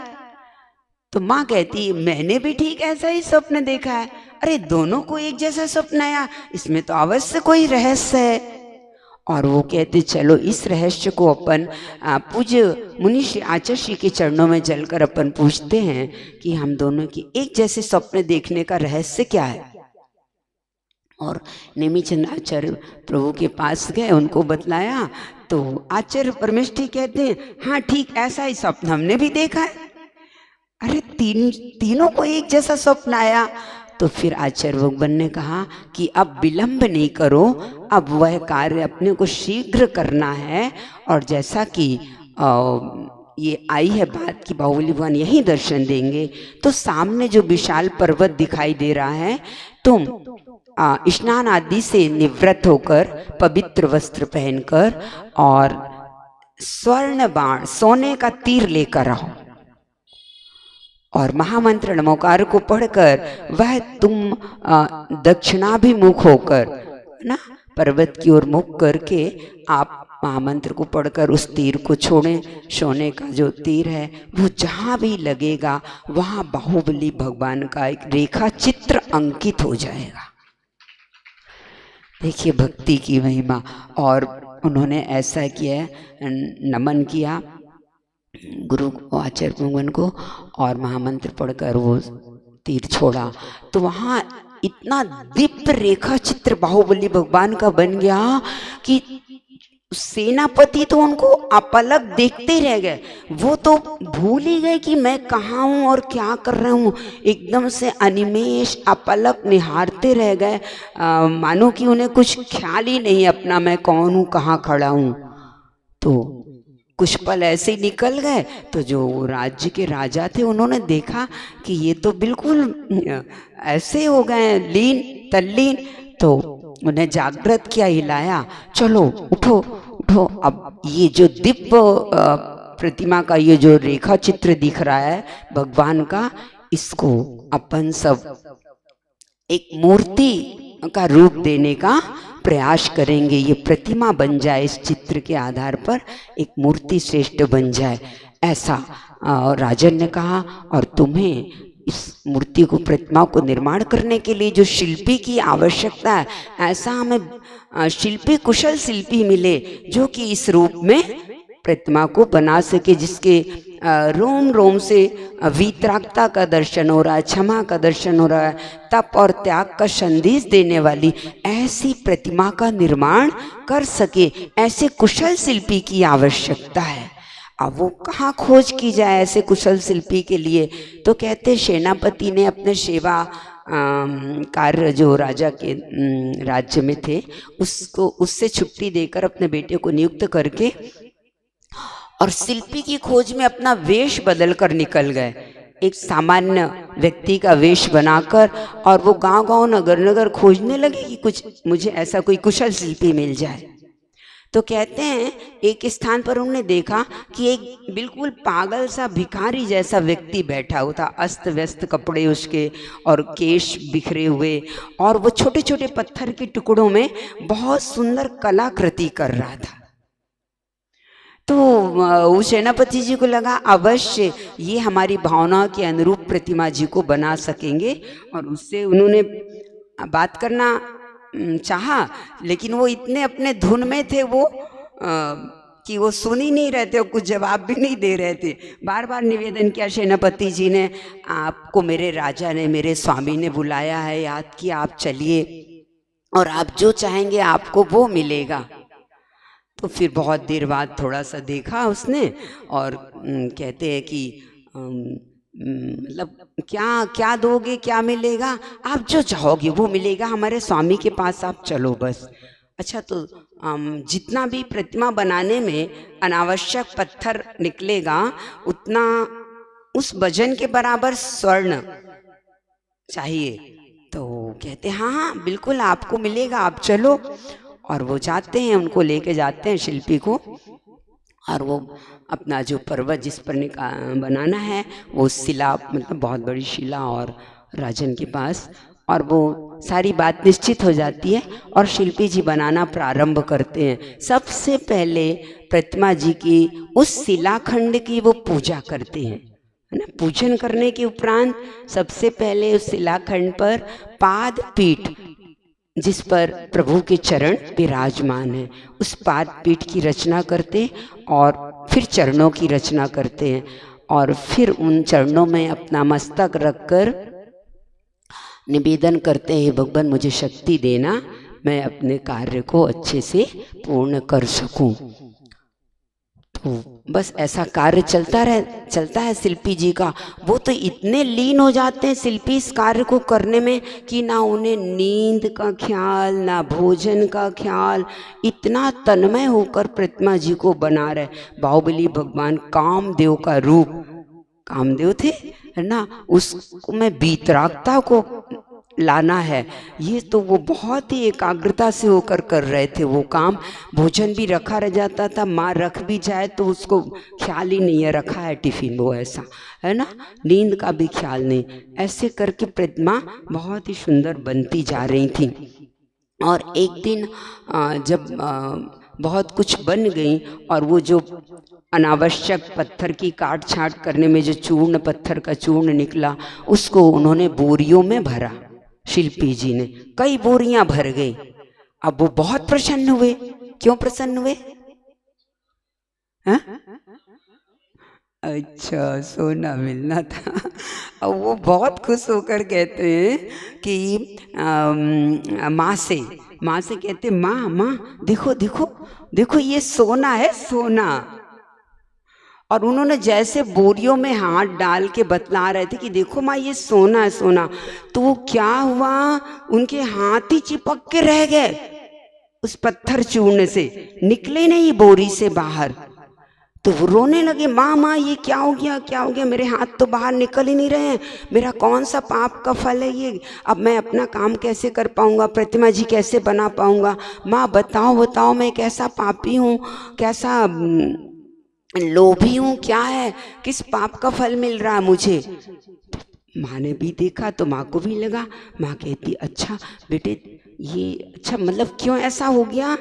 [SPEAKER 3] तो माँ कहती, मैंने भी ठीक ऐसा ही स्वप्न देखा है। अरे दोनों को एक जैसा स्वप्न आया, इसमें तो अवश्य कोई रहस्य है। और वो कहते, चलो इस रहस्य को अपन पूज्य मुनि श्री आचार्य श्री के चरणों में जलकर अपन पूछते हैं कि हम दोनों की एक जैसे स्वप्न देखने का रहस्य क्या है। और नेमिचंद आचार्य प्रभु के पास गए, उनको बतलाया तो आचार्य परमेष्ठी कहते हैं, हाँ ठीक ऐसा ही स्वप्न हमने भी देखा है। अरे तीनों को एक जैसा स्वप्न आया। तो फिर आचार्य भगवान ने कहा कि अब विलंब नहीं करो, अब वह कार्य अपने को शीघ्र करना है। और जैसा कि ये आई है बात कि बाहुबली भगवान यही दर्शन देंगे, तो सामने जो विशाल पर्वत दिखाई दे रहा है, तुम स्नान आदि से निवृत्त होकर पवित्र वस्त्र पहनकर और स्वर्ण बाण सोने का तीर लेकर आओ और महामंत्र नमोकार को पढ़कर वह तुम दक्षिणाभिमुख होकर ना पर्वत की ओर मुख करके आप महामंत्र को पढ़कर उस तीर को छोड़ें। सोने का जो तीर है वो जहाँ भी लगेगा वहाँ बाहुबली भगवान का एक रेखा चित्र अंकित हो जाएगा। देखिए भक्ति की महिमा। और उन्होंने ऐसा किया, नमन किया गुरु आचार्य भगवान को और महामंत्र पढ़कर वो तीर छोड़ा, तो वहाँ इतना दिव्य रेखा चित्र बाहुबली भगवान का बन गया कि सेनापति तो उनको अपलक देखते रह गए। वो तो भूल ही गए कि मैं कहाँ हूँ और क्या कर रहा हूँ। एकदम से अनिमेष अपलक निहारते रह गए, मानो कि उन्हें कुछ ख्याल ही नहीं अपना मैं कौन हूँ, कहाँ खड़ा हूँ। तो कुछ पल ऐसे ही निकल गए तो जो राज्य के राजा थे उन्होंने देखा कि ये तो बिल्कुल ऐसे हो गए लीन तल्लीन। तो उन्हें जागृत किया, हिलाया, चलो उठो उठो। अब ये जो दिव्य प्रतिमा का ये जो रेखा चित्र दिख रहा है भगवान का, इसको अपन सब एक मूर्ति का रूप देने का प्रयास करेंगे। ये प्रतिमा बन जाए, इस चित्र के आधार पर एक मूर्ति श्रेष्ठ बन जाए, ऐसा राजन ने कहा। और तुम्हें इस मूर्ति को, प्रतिमा को निर्माण करने के लिए जो शिल्पी की आवश्यकता है, ऐसा हमें शिल्पी, कुशल शिल्पी मिले जो कि इस रूप में प्रतिमा को बना सके, जिसके रोम रोम से वीतरागता का दर्शन हो रहा है, क्षमा का दर्शन हो रहा है, तप और त्याग का संदेश देने वाली ऐसी प्रतिमा का निर्माण कर सके, ऐसे कुशल शिल्पी की आवश्यकता है। अब वो कहाँ खोज की जाए ऐसे कुशल शिल्पी के लिए? तो कहते सेनापति ने अपने सेवा कार्य जो राजा के राज्य में थे उससे छुट्टी देकर अपने बेटे को नियुक्त करके और शिल्पी की खोज में अपना वेश बदल कर निकल गए, एक सामान्य व्यक्ति का वेश बनाकर। और वो गांव गांव नगर नगर खोजने लगे कि कुछ मुझे ऐसा कोई कुशल शिल्पी मिल जाए। तो कहते हैं एक स्थान पर उन्होंने देखा कि एक बिल्कुल पागल सा भिखारी जैसा व्यक्ति बैठा हुआ था, अस्त व्यस्त कपड़े उसके और केश बिखरे हुए, और वो छोटे छोटे पत्थर के टुकड़ों में बहुत सुंदर कलाकृति कर रहा था। तो उस सेनापति जी को लगा अवश्य ये हमारी भावनाओं के अनुरूप प्रतिमा जी को बना सकेंगे, और उससे उन्होंने बात करना चाहा, लेकिन वो इतने अपने धुन में थे वो कि वो सुन ही नहीं रहे थे और कुछ जवाब भी नहीं दे रहे थे। बार बार निवेदन किया सेनापति जी ने, आपको मेरे राजा ने, मेरे स्वामी ने बुलाया है, याद किया, आप चलिए और आप जो चाहेंगे आपको वो मिलेगा। तो फिर बहुत देर बाद थोड़ा सा देखा उसने और कहते हैं कि मतलब क्या दोगे, क्या मिलेगा? आप जो चाहोगे वो मिलेगा, हमारे स्वामी के पास आप चलो बस। अच्छा, तो जितना भी प्रतिमा बनाने में अनावश्यक पत्थर निकलेगा उतना उस वजन के बराबर स्वर्ण चाहिए। तो कहते हाँ हाँ बिल्कुल आपको मिलेगा, आप चलो। और वो जाते हैं, उनको लेके जाते हैं शिल्पी को, और वो अपना जो पर्वत जिस पर बनाना है वो शिला, मतलब बहुत बड़ी शिला और राजन के पास, और वो सारी बात निश्चित हो जाती है और शिल्पी जी बनाना प्रारंभ करते हैं। सबसे पहले प्रतिमा जी की उस शिलाखंड की वो पूजा करते हैं, है ना। पूजन करने के उपरांत सबसे पहले उस शिलाखंड पर पाद पीठ, जिस पर प्रभु के चरण विराजमान हैं, उस पाद पीठ की रचना करते और फिर चरणों की रचना करते हैं, और फिर उन चरणों में अपना मस्तक रखकर निवेदन करते हैं, भगवान मुझे शक्ति देना, मैं अपने कार्य को अच्छे से पूर्ण कर सकूं। तो बस ऐसा कार्य चलता है शिल्पी जी का। वो तो इतने लीन हो जाते हैं शिल्पी इस कार्य को करने में कि ना उन्हें नींद का ख्याल, ना भोजन का ख्याल, इतना तन्मय होकर प्रतिमा जी को बना रहे। बाहुबली भगवान कामदेव का रूप, कामदेव थे, है ना, उसमें वीतरागता को लाना है, ये तो वो बहुत ही एकाग्रता से होकर कर रहे थे वो काम। भोजन भी रखा रह जाता था, माँ रख भी जाए तो उसको ख्याल ही नहीं है रखा है टिफिन, वो ऐसा, है ना, नींद का भी ख्याल नहीं। ऐसे करके प्रतिमा बहुत ही सुंदर बनती जा रही थी। और एक दिन जब बहुत कुछ बन गई और वो जो अनावश्यक पत्थर की काट छाट करने में जो चूर्ण, पत्थर का चूर्ण निकला, उसको उन्होंने बोरियों में भरा। शिल्पी जी ने कई बोरियां भर गई। अब वो बहुत प्रसन्न हुए। क्यों प्रसन्न हुए? हा? अच्छा, सोना मिलना था। अब वो बहुत खुश होकर कहते हैं कि माँ से कहते, माँ देखो देखो देखो, ये सोना है, सोना। और उन्होंने जैसे बोरियों में हाथ डाल के बतला रहे थे कि देखो माँ ये सोना है, सोना, तो क्या हुआ, उनके हाथ ही चिपक के रह गए उस पत्थर चूर्ण से, निकले नहीं बोरी से बाहर। तो वो रोने लगे, माँ ये क्या हो गया, क्या हो गया, मेरे हाथ तो बाहर निकल ही नहीं रहे हैं, मेरा कौन सा पाप का फल है ये, अब मैं अपना काम कैसे कर पाऊंगा, प्रतिमा जी कैसे बना पाऊंगा, माँ बताओ मैं कैसा पापी हूँ, कैसा लोभी हूँ, क्या है, किस पाप का फल मिल रहा है मुझे। माँ ने भी देखा तो माँ को भी लगा। माँ कहती, अच्छा बेटे, ये अच्छा, मतलब क्यों ऐसा हो गया?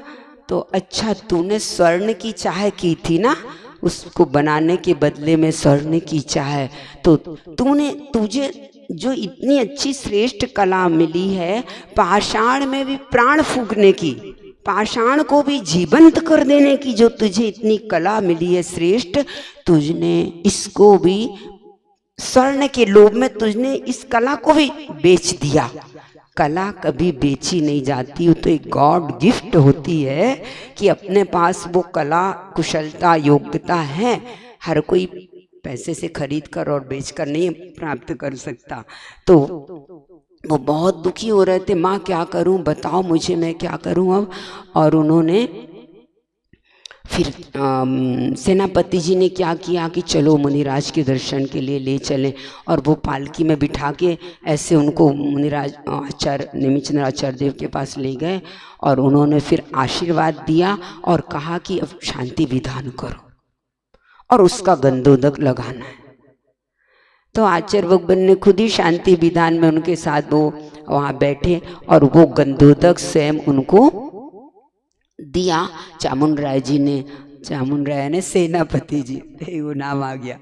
[SPEAKER 3] तो अच्छा, तूने स्वर्ण की चाह की थी ना, उसको बनाने के बदले में स्वर्ण की चाह, तो तुझे जो इतनी अच्छी श्रेष्ठ कला मिली है, पाषाण में भी प्राण फूंकने की, पाषाण को भी जीवंत कर देने की जो तुझे इतनी कला मिली है श्रेष्ठ, तुझने इसको भी स्वर्ण के लोभ में तुझने इस कला को भी बेच दिया। कला कभी बेची नहीं जाती, वो तो एक गॉड गिफ्ट होती है कि अपने पास वो कला, कुशलता, योग्यता है। हर कोई पैसे से खरीद कर और बेच कर नहीं प्राप्त कर सकता। तो वो बहुत दुखी हो रहे थे, माँ क्या करूं, बताओ मुझे, मैं क्या करूं अब। और उन्होंने फिर सेनापति जी ने क्या किया कि चलो मुनिराज के दर्शन के लिए ले चलें, और वो पालकी में बिठा के ऐसे उनको मुनिराज आचार्य नेमिचंद्र आचार्य देव के पास ले गए, और उन्होंने फिर आशीर्वाद दिया और कहा कि अब शांति विधान करो और उसका गंधोदक लगाना है। तो आचार्य भगवान ने खुद ही शांति विधान में उनके साथ वो वहाँ बैठे और वो गंधोदक स्वयं उनको दिया। चामुंड राय जी ने, चामुंड राय ने सेनापति जी, वो नाम आ गया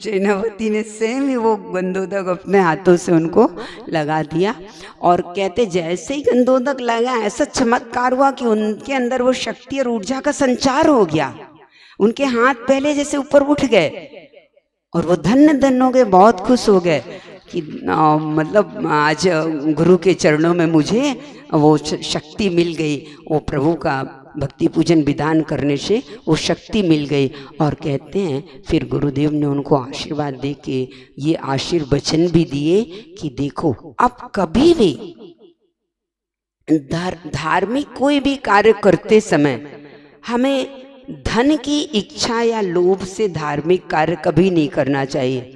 [SPEAKER 3] सेनापति ने स्वयं ही वो गंधोदक अपने हाथों से उनको लगा दिया। और कहते जैसे ही गंधोदक लगा, ऐसा चमत्कार हुआ कि उनके अंदर वो शक्ति और ऊर्जा का संचार हो गया। उनके हाथ पहले जैसे ऊपर उठ गए और वो धन्य हो गए, बहुत खुश हो गए कि मतलब आज गुरु के चरणों में मुझे वो शक्ति मिल गई, वो प्रभु का भक्ति पूजन विधान करने से वो शक्ति मिल गई। और कहते हैं फिर गुरुदेव ने उनको आशीर्वाद दे के ये आशीर्वचन भी दिए कि देखो अब कभी भी धार्मिक कोई भी कार्य करते समय हमें धन की इच्छा या लोभ से धार्मिक कार्य कभी नहीं करना चाहिए।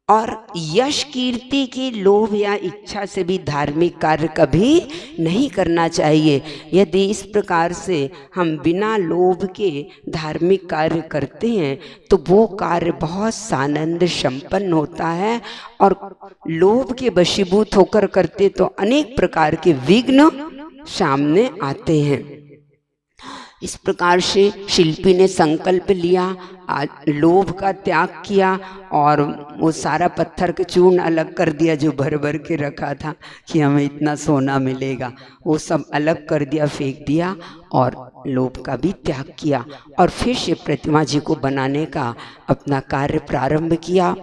[SPEAKER 3] और यश कीर्ति की लोभ या इच्छा से भी धार्मिक कार्य कभी नहीं करना चाहिए। यदि इस प्रकार से हम बिना लोभ के धार्मिक कार्य करते हैं तो वो कार्य बहुत सानंद संपन्न होता है, और लोभ के वशीभूत होकर करते तो अनेक प्रकार के विघ्न सामने आते हैं। इस प्रकार से शिल्पी ने संकल्प लिया, लोभ का त्याग किया और वो सारा पत्थर के चूर्ण अलग कर दिया जो भर भर के रखा था कि हमें इतना सोना मिलेगा, वो सब अलग कर दिया, फेंक दिया और लोभ का भी त्याग किया। और फिर से प्रतिमा जी को बनाने का अपना कार्य प्रारंभ किया।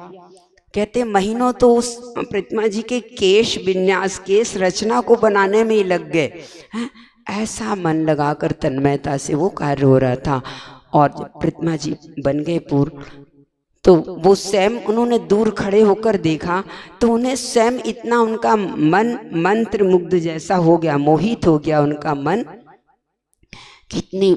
[SPEAKER 3] कहते महीनों तो उस प्रतिमा जी के केश विन्यास, केश रचना को बनाने में ही लग गए। ऐसा मन लगाकर तन्मयता से वो कार्य हो रहा था। और जब प्रतिमा जी बन गए पूर्ण, तो वो स्वयं उन्होंने दूर खड़े होकर देखा तो उन्हें स्वयं इतना उनका मन मंत्र मुग्ध जैसा हो गया, मोहित हो गया उनका मन। कितनी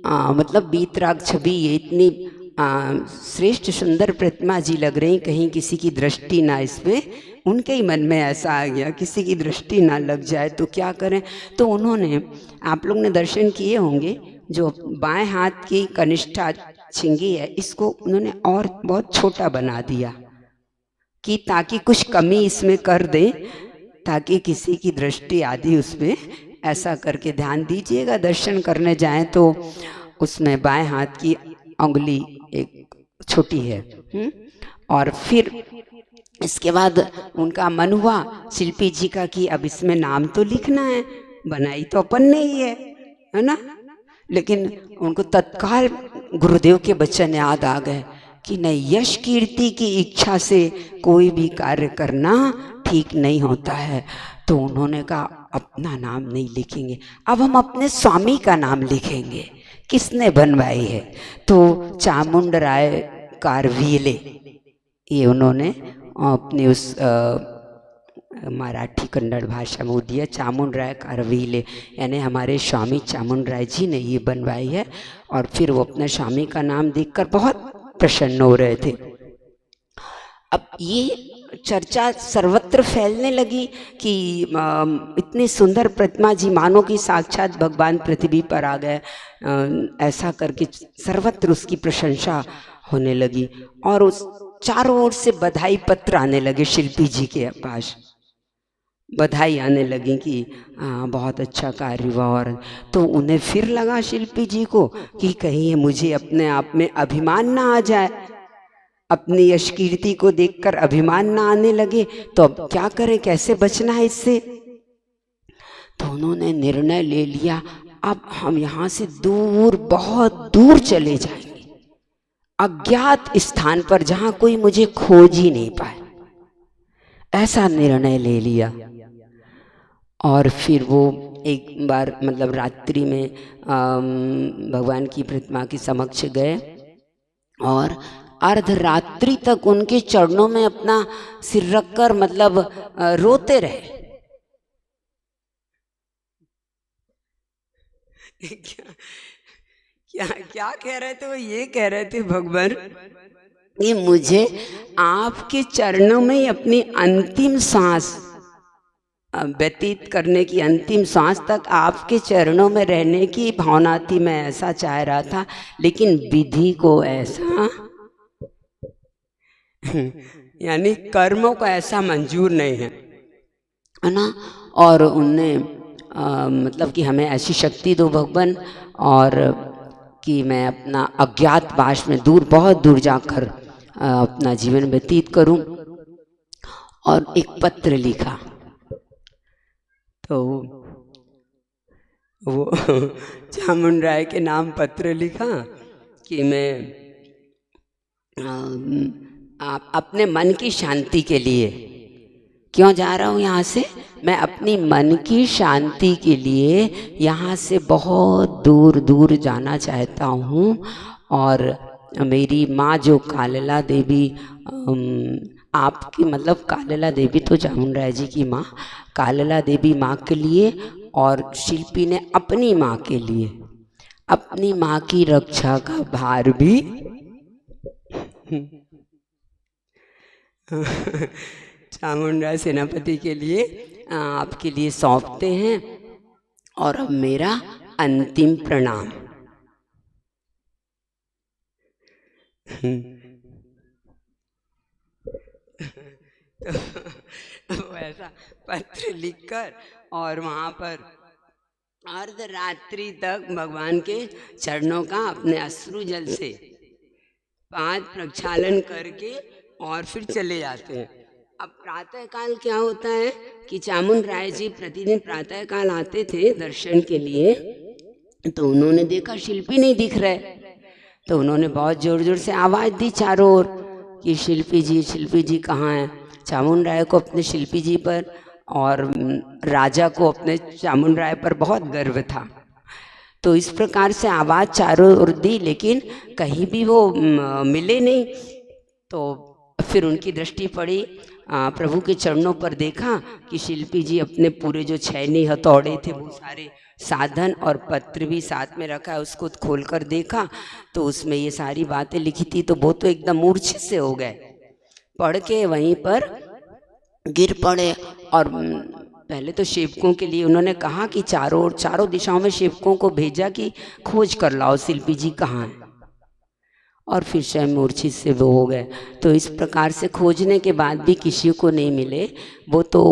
[SPEAKER 3] मतलब बीतराग छवि है, इतनी श्रेष्ठ सुंदर प्रतिमा जी लग रही, कहीं किसी की दृष्टि ना इस पे। उनके ही मन में ऐसा आ गया किसी की दृष्टि ना लग जाए तो क्या करें। तो उन्होंने, आप लोग ने दर्शन किए होंगे, जो बाएं हाथ की कनिष्ठा छिंगी है इसको उन्होंने और बहुत छोटा बना दिया कि ताकि कुछ कमी इसमें कर दें, ताकि किसी की दृष्टि आदि उसमें, ऐसा करके ध्यान दीजिएगा। दर्शन करने जाएं तो उसमें बाएं हाथ की उंगली एक छोटी है। और फिर इसके बाद उनका मन हुआ शिल्पी जी का कि अब इसमें नाम तो लिखना है, बनाई तो अपन ने ही है ना। लेकिन उनको तत्काल गुरुदेव के वचन याद आ गए कि नहीं, यश कीर्ति की इच्छा से कोई भी कार्य करना ठीक नहीं होता है। तो उन्होंने कहा अपना नाम नहीं लिखेंगे, अब हम अपने स्वामी का नाम लिखेंगे। किसने बनवाई है? तो चामुंडराय कारवीले, ये उन्होंने अपनी उस मराठी कन्नड़ भाषा में दिया, चामुंडराय कारवीले, यानी हमारे स्वामी चामुंडराय जी ने ये बनवाई है। और फिर वो अपने स्वामी का नाम देखकर बहुत प्रसन्न हो रहे थे। अब ये चर्चा सर्वत्र फैलने लगी कि इतनी सुंदर प्रतिमा जी मानो कि साक्षात भगवान पृथ्वी पर आ गए, ऐसा करके सर्वत्र उसकी प्रशंसा होने लगी। और उस चारों ओर से बधाई पत्र आने लगे शिल्पी जी के पास, बधाई आने लगी कि बहुत अच्छा कार्य हुआ। और तो उन्हें फिर लगा शिल्पी जी को कि कहीं मुझे अपने आप में अभिमान ना आ जाए, अपनी यश कीर्ति को देखकर अभिमान ना आने लगे, तो अब क्या करें, कैसे बचना है इससे। तो उन्होंने निर्णय ले लिया, अब हम यहाँ से दूर, बहुत दूर चले जाएंगे, अज्ञात स्थान पर जहाँ कोई मुझे खोज ही नहीं पाए, ऐसा निर्णय ले लिया। और फिर वो एक बार मतलब रात्रि में भगवान की प्रतिमा के समक्ष गए और अर्धरात्रि तक उनके चरणों में अपना सिर रखकर मतलब रोते रहे। क्या कह रहे थे वो? ये कह रहे थे भगवान ये मुझे आपके चरणों में ही अपनी अंतिम सांस व्यतीत करने की, अंतिम सांस तक आपके चरणों में रहने की भावना थी, मैं ऐसा चाह रहा था, लेकिन विधि को ऐसा यानी कर्मों को ऐसा मंजूर नहीं है ना। और उनने मतलब कि हमें ऐसी शक्ति दो भगवान, और कि मैं अपना अज्ञात वास में दूर, बहुत दूर जाकर अपना जीवन व्यतीत करूं। और एक पत्र लिखा, तो वो चामुंडराय के नाम पत्र लिखा कि मैं आप अपने मन की शांति के लिए क्यों जा रहा हूँ यहाँ से, मैं अपनी मन की शांति के लिए यहाँ से बहुत दूर दूर जाना चाहता हूँ। और मेरी माँ जो कालला देवी, आपकी मतलब कालला देवी तो चामुंडराय जी की माँ, कालला देवी माँ के लिए और शिल्पी ने अपनी माँ के लिए अपनी माँ की रक्षा का भार भी चामुंडा सेनापति के लिए आपके लिए सौंपते हैं। और अब मेरा अंतिम प्रणाम। तो ऐसा पत्र लिखकर और वहाँ पर अर्धरात्रि तक भगवान के चरणों का अपने अश्रु जल से 5 प्रक्षालन करके और फिर चले जाते हैं। अब प्रातःकाल क्या होता है कि चामुंड राय जी प्रतिदिन प्रातःकाल आते थे दर्शन के लिए, तो उन्होंने देखा शिल्पी नहीं दिख रहे, तो उन्होंने बहुत जोर जोर से आवाज़ दी चारों ओर कि शिल्पी जी कहाँ हैं। चामुंड राय को अपने शिल्पी जी पर और राजा को अपने चामुंड राय पर बहुत गर्व था। तो इस प्रकार से आवाज़ चारों ओर दी, लेकिन कहीं भी वो मिले नहीं। तो फिर उनकी दृष्टि पड़ी प्रभु के चरणों पर, देखा कि शिल्पी जी अपने पूरे जो छैनी हथौड़े थे वो सारे साधन और पत्र भी साथ में रखा है, उसको खोलकर देखा तो उसमें ये सारी बातें लिखी थी। तो वो तो एकदम मूर्छित से हो गए, पढ़ के वहीं पर गिर पड़े। और पहले तो सेवकों के लिए उन्होंने कहा कि चारों दिशाओं में सेवकों को भेजा कि खोज कर लाओ शिल्पी जी कहाँ हैं, और फिर स्वयं मूर्छित से वो हो गए। तो इस प्रकार से खोजने के बाद भी किसी को नहीं मिले। वो तो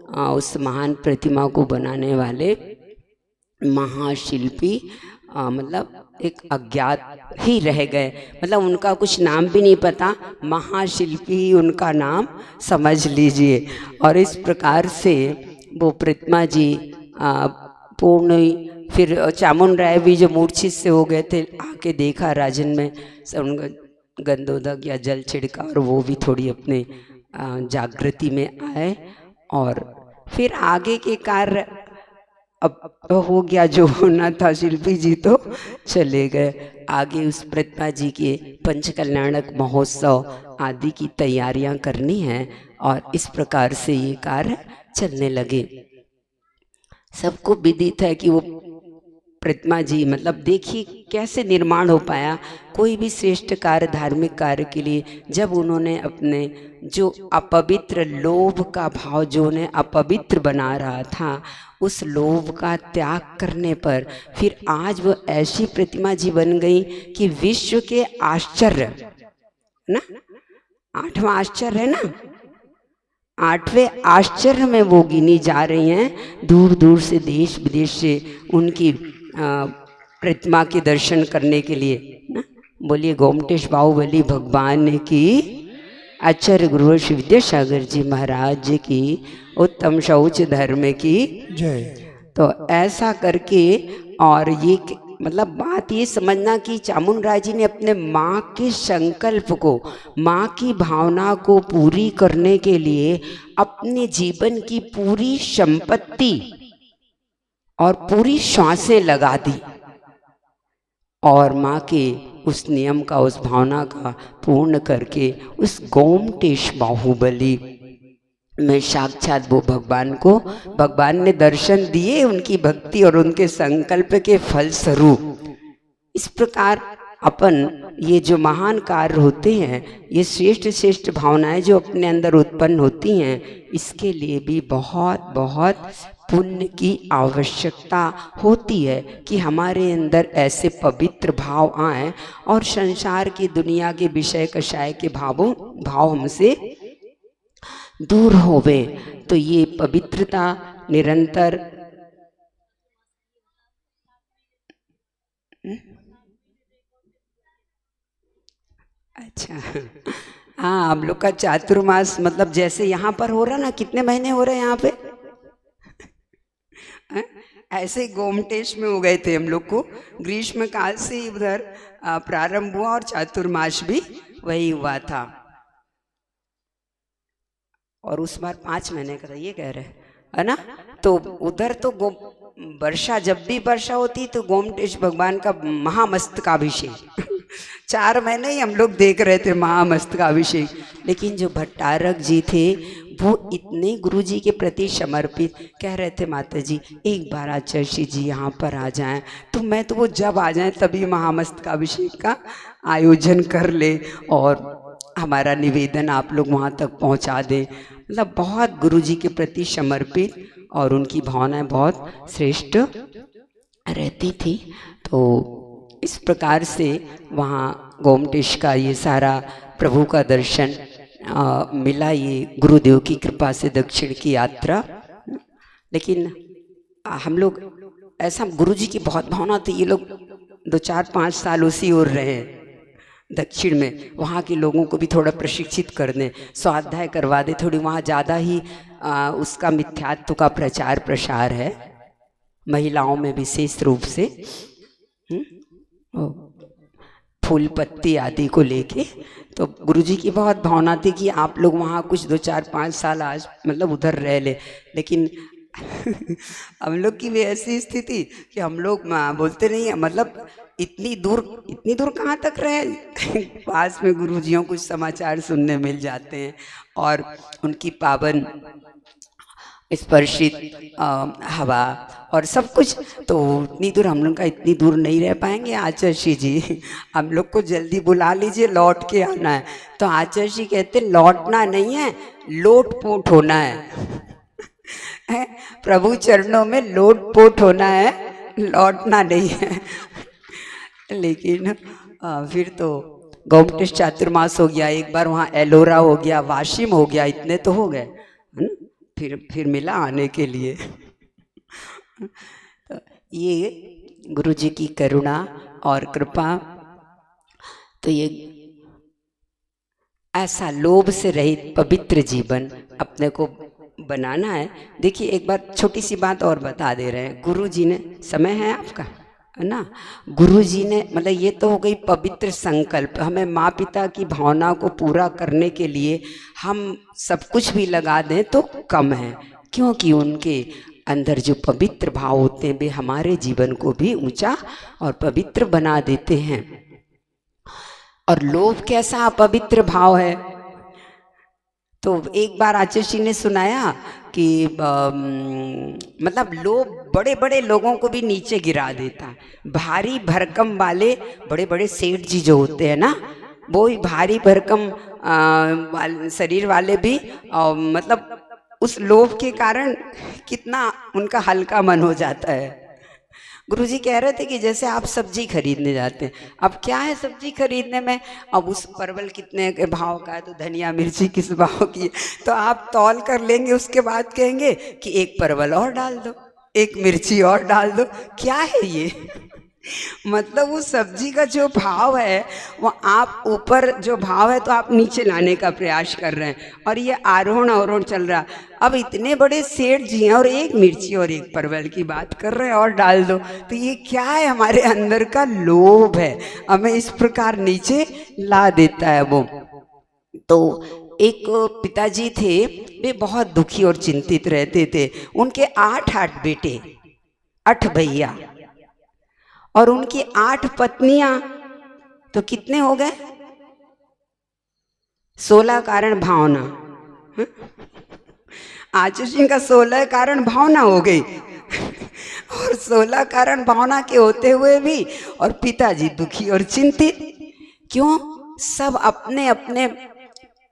[SPEAKER 3] उस महान प्रतिमा को बनाने वाले महाशिल्पी मतलब एक अज्ञात ही रह गए, मतलब उनका कुछ नाम भी नहीं पता, महाशिल्पी ही उनका नाम समझ लीजिए। और इस प्रकार से वो प्रतिमा जी पूर्ण हुई। फिर चामुंड राय भी जो मूर्छित से हो गए थे, आके देखा राजन में सब गंधोदक या जल छिड़का, और वो भी थोड़ी अपने जागृति में आए। और फिर आगे के कार्य अब हो गया जो होना था, शिल्पी जी तो चले गए। आगे उस प्रतिमा जी के पंचकल्याणक महोत्सव आदि की तैयारियां करनी हैं, और इस प्रकार से ये कार्य चलने लगे। सबको विदित है कि वो प्रतिमा जी मतलब देखिए कैसे निर्माण हो पाया। कोई भी श्रेष्ठ कार्य, धार्मिक कार्य के लिए जब उन्होंने अपने जो अपवित्र लोभ का भाव जो उन्हें अपवित्र बना रहा था, उस लोभ का त्याग करने पर फिर आज वो ऐसी प्रतिमा जी बन गई कि विश्व के आश्चर्य ना, 8वां आश्चर्य है ना, 8वें आश्चर्य में वो गिनी जा रही हैं। दूर दूर से देश विदेश से उनकी प्रतिमा के दर्शन करने के लिए ना। बोलिए गोमटेश बाहुबली भगवान की, आचार्य गुरु श्री विद्यासागर जी महाराज जी की, उत्तम शौच धर्म की
[SPEAKER 2] जय।
[SPEAKER 3] तो ऐसा करके, और ये मतलब बात ये समझना कि चामुंड राय जी ने अपने माँ के संकल्प को, माँ की भावना को पूरी करने के लिए अपने जीवन की पूरी संपत्ति और पूरी श्वासें लगा दी, और माँ के उस नियम का, उस भावना का पूर्ण करके उस गोमटेश बाहुबली में साक्षात वो भगवान ने दर्शन दिए, उनकी भक्ति और उनके संकल्प के फल स्वरूप। इस प्रकार अपन ये जो महान कार्य होते हैं, ये श्रेष्ठ श्रेष्ठ भावनाएं जो अपने अंदर उत्पन्न होती हैं, इसके लिए भी बहुत बहुत पुण्य की आवश्यकता होती है कि हमारे अंदर ऐसे पवित्र भाव आए और संसार की, दुनिया के विषय कषाय के भाव हमसे दूर होवे। तो ये पवित्रता निरंतर अच्छा हाँ, हम लोग का चातुर्मास मतलब जैसे यहाँ पर हो रहा ना, कितने महीने हो रहे हैं यहाँ पे, ऐसे गोमटेश में हो गए थे हम लोग को। ग्रीष्म काल से उधर प्रारंभ हुआ और चातुर्मास भी वही हुआ था, और उस बार 5 महीने का था, ये कह रहे है ना। तो उधर तो वर्षा, जब भी वर्षा होती तो गोमटेश भगवान का महामस्तकाभिषेक 4 महीने ही हम लोग देख रहे थे महामस्तकाभिषेक। लेकिन जो भट्टारक जी थे वो इतने गुरु जी के प्रति समर्पित, कह रहे थे माता जी एक बार आचार्य जी यहाँ पर आ जाएं, तो मैं तो वो जब आ जाएं तभी महामस्तकाभिषेक का आयोजन कर ले। और हमारा निवेदन आप लोग वहाँ तक पहुँचा दें। मतलब बहुत गुरु जी के प्रति समर्पित और उनकी भावनाएं बहुत श्रेष्ठ रहती थी। तो इस प्रकार से वहाँ गोमटेश का ये सारा प्रभु का दर्शन मिला, ये गुरुदेव की कृपा से दक्षिण की यात्रा। लेकिन हम लोग ऐसा, गुरु जी की बहुत भावना थी, ये लोग 2-4-5 साल उसी ओर रहे दक्षिण में, वहाँ के लोगों को भी थोड़ा प्रशिक्षित कर दें, स्वाध्याय करवा दें, थोड़ी वहाँ ज़्यादा ही उसका मिथ्यात्व का प्रचार प्रसार है, महिलाओं में विशेष रूप से फूल पत्ती आदि को लेके। तो गुरुजी की बहुत भावना थी कि आप लोग वहाँ कुछ 2-4-5 साल आज मतलब उधर रह ले। लेकिन हम लोग की भी ऐसी स्थिति कि हम लोग बोलते नहीं है, मतलब इतनी दूर कहाँ तक रहे पास में गुरुजियों कुछ समाचार सुनने मिल जाते हैं और उनकी पावन स्पर्शित हवा और सब कुछ। तो इतनी दूर हम लोग का इतनी दूर नहीं रह पाएंगे आचार्य जी, हम लोग को जल्दी बुला लीजिए, लौट के आना है। तो आचार्य जी कहते लौटना नहीं है, लोटपोट होना है प्रभु चरणों में लोटपोट होना है, लौटना नहीं है। लेकिन फिर तो गोमटेश चातुर्मास हो गया, एक बार वहाँ एलोरा हो गया, वाशिम हो गया, इतने तो हो गए, फिर मिला आने के लिए। तो ये गुरु जी की करुणा और कृपा। तो ये ऐसा लोभ से रहित पवित्र जीवन अपने को बनाना है। देखिए एक बार छोटी सी बात और बता दे रहे हैं, गुरु जी ने, समय है आपका है ना, गुरु जी ने मतलब ये तो हो गई पवित्र संकल्प, हमें माँ पिता की भावना को पूरा करने के लिए हम सब कुछ भी लगा दें तो कम है, क्योंकि उनके अंदर जो पवित्र भाव होते हैं वे हमारे जीवन को भी ऊंचा और पवित्र बना देते हैं। और लोभ कैसा अपवित्र भाव है। तो एक बार आचार्य जी ने सुनाया कि मतलब लोभ बड़े बड़े लोगों को भी नीचे गिरा देता है। भारी भरकम वाले बड़े बड़े सेठ जी जो होते हैं ना, वो ही भारी भरकम शरीर वाले भी मतलब उस लोभ के कारण कितना उनका हल्का मन हो जाता है। गुरुजी कह रहे थे कि जैसे आप सब्जी खरीदने जाते हैं, अब क्या है सब्जी खरीदने में, अब उस परवल कितने के भाव का है तो धनिया मिर्ची किस भाव की है, तो आप तौल कर लेंगे, उसके बाद कहेंगे कि एक परवल और डाल दो, एक मिर्ची और डाल दो। क्या है ये मतलब उस सब्जी का जो भाव है वो आप ऊपर जो भाव है तो आप नीचे लाने का प्रयास कर रहे हैं, और ये आरोहण अवरोहण चल रहा। अब इतने बड़े सेठ जी हैं और एक मिर्ची और एक परवल की बात कर रहे हैं और डाल दो, तो ये क्या है, हमारे अंदर का लोभ है, हमें इस प्रकार नीचे ला देता है वो। तो एक पिताजी थे, वे बहुत दुखी और चिंतित रहते थे। उनके 8 बेटे, 8 भैया और उनकी 8 पत्नियां, तो कितने हो गए, 16 कारण भावना। आचार्य जी का 16 कारण भावना हो गई और 16 कारण भावना के होते हुए भी और पिताजी दुखी और चिंतित। क्यों? सब अपने अपने,